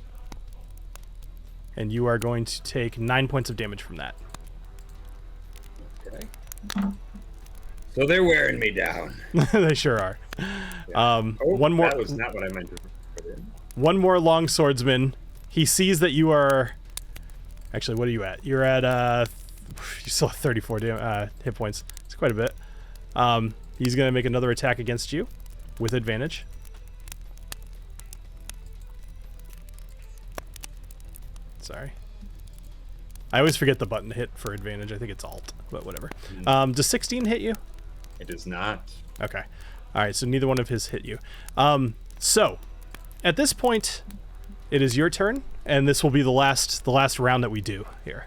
And you are going to take 9 points of damage from that.
Okay. So they're wearing me down.
They sure are.
Yeah.
One more.
That was not what I meant to put in.
One more long swordsman. He sees that you are... Actually, what are you at? You're at... you still have 34 hit points. It's quite a bit. He's going to make another attack against you with advantage. Sorry. I always forget the button to hit for advantage. I think it's Alt, but whatever. Does 16 hit you?
It does not.
Okay. All right, so neither one of his hit you. So, at this point, it is your turn, and this will be the last round that we do here.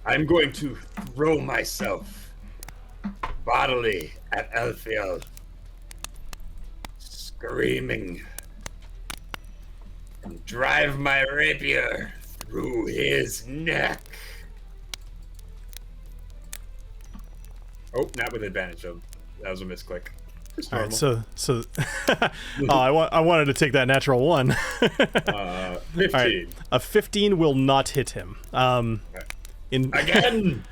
I'm going to throw myself bodily at Elfiel, screaming, and drive my rapier through his neck. Oh, not with advantage, though. That was a misclick.
All right, so I wanted to take that natural one.
15.
Right, a 15 will not hit him.
Again!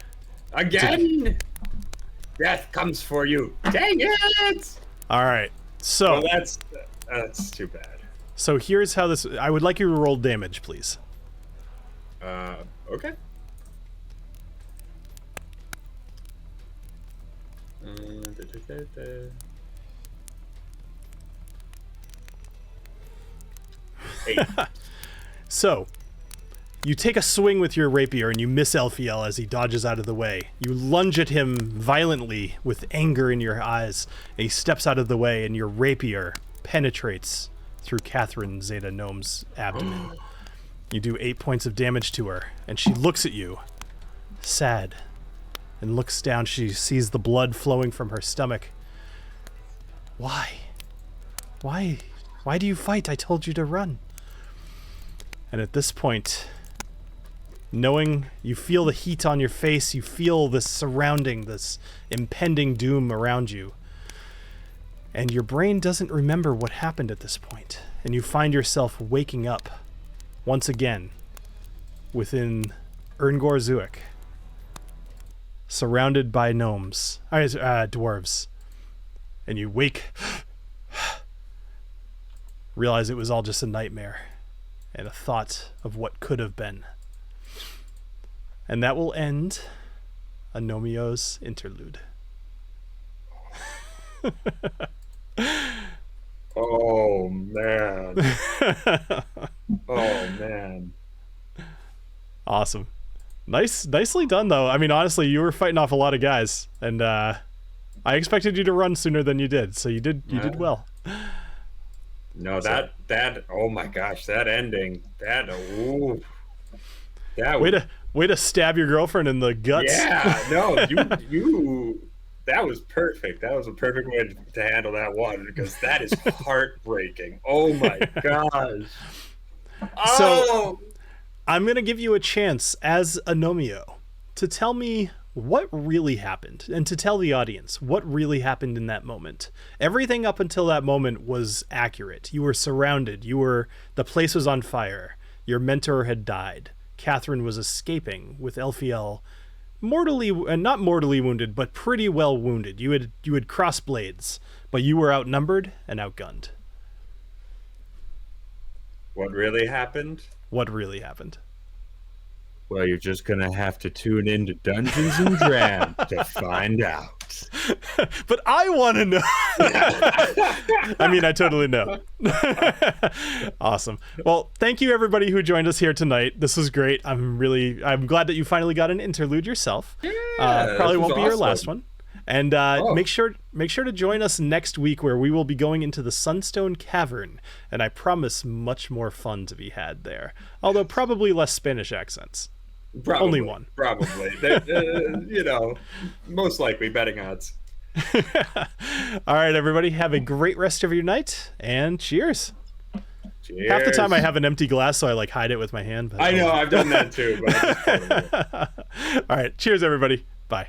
Death comes for you. Dang it!
All right, so
well, that's too bad.
So here's how this. I would like you to roll damage, please.
Okay. Eight.
So, you take a swing with your rapier and you miss Elfiel as he dodges out of the way. You lunge at him violently with anger in your eyes, and he steps out of the way, and your rapier penetrates through Catherine Zeta Gnome's abdomen. You do 8 points of damage to her, and she looks at you, sad, and looks down. She sees the blood flowing from her stomach. Why? Why do you fight? I told you to run. And at this point, knowing you feel the heat on your face, you feel this surrounding, this impending doom around you, and your brain doesn't remember what happened at this point, and you find yourself waking up once again within Erngor Zuik, surrounded by dwarves, and you wake, realize it was all just a nightmare and a thought of what could have been. And that will end Agnomeio's interlude.
Oh, man. Oh, man.
Awesome. Nicely done, though. I mean, honestly, you were fighting off a lot of guys, and I expected you to run sooner than you did, so you did well.
No, that oh my gosh, that ending, that
way to stab your girlfriend in the guts.
Yeah, no, you that was perfect. That was a perfect way to handle that one, because that is heartbreaking. Oh my gosh.
So I'm gonna give you a chance as Agnomeio to tell me what really happened, and to tell the audience what really happened in that moment. Everything up until that moment was accurate. You were surrounded. The place was on fire. Your mentor had died. Catherine was escaping with Elphiel not mortally wounded, but pretty well wounded. You had crossed blades, but you were outnumbered and outgunned.
What really happened?
What really happened?
Well, you're just going to have to tune into Dungeons and Drams to find out.
But I want to know. I mean, I totally know. Awesome. Well, thank you everybody who joined us here tonight. This was great. I'm glad that you finally got an interlude yourself.
Yeah,
probably won't be
awesome.
your last one. And make sure to join us next week, where we will be going into the Sunstone Cavern, and I promise much more fun to be had there. Although probably less Spanish accents.
Probably,
only one.
Probably. Most likely, betting odds.
All right, everybody, have a great rest of your night, and cheers.
Cheers.
Half the time I have an empty glass, so I hide it with my hand. But
I know, I've done that too. But
all right, cheers, everybody. Bye.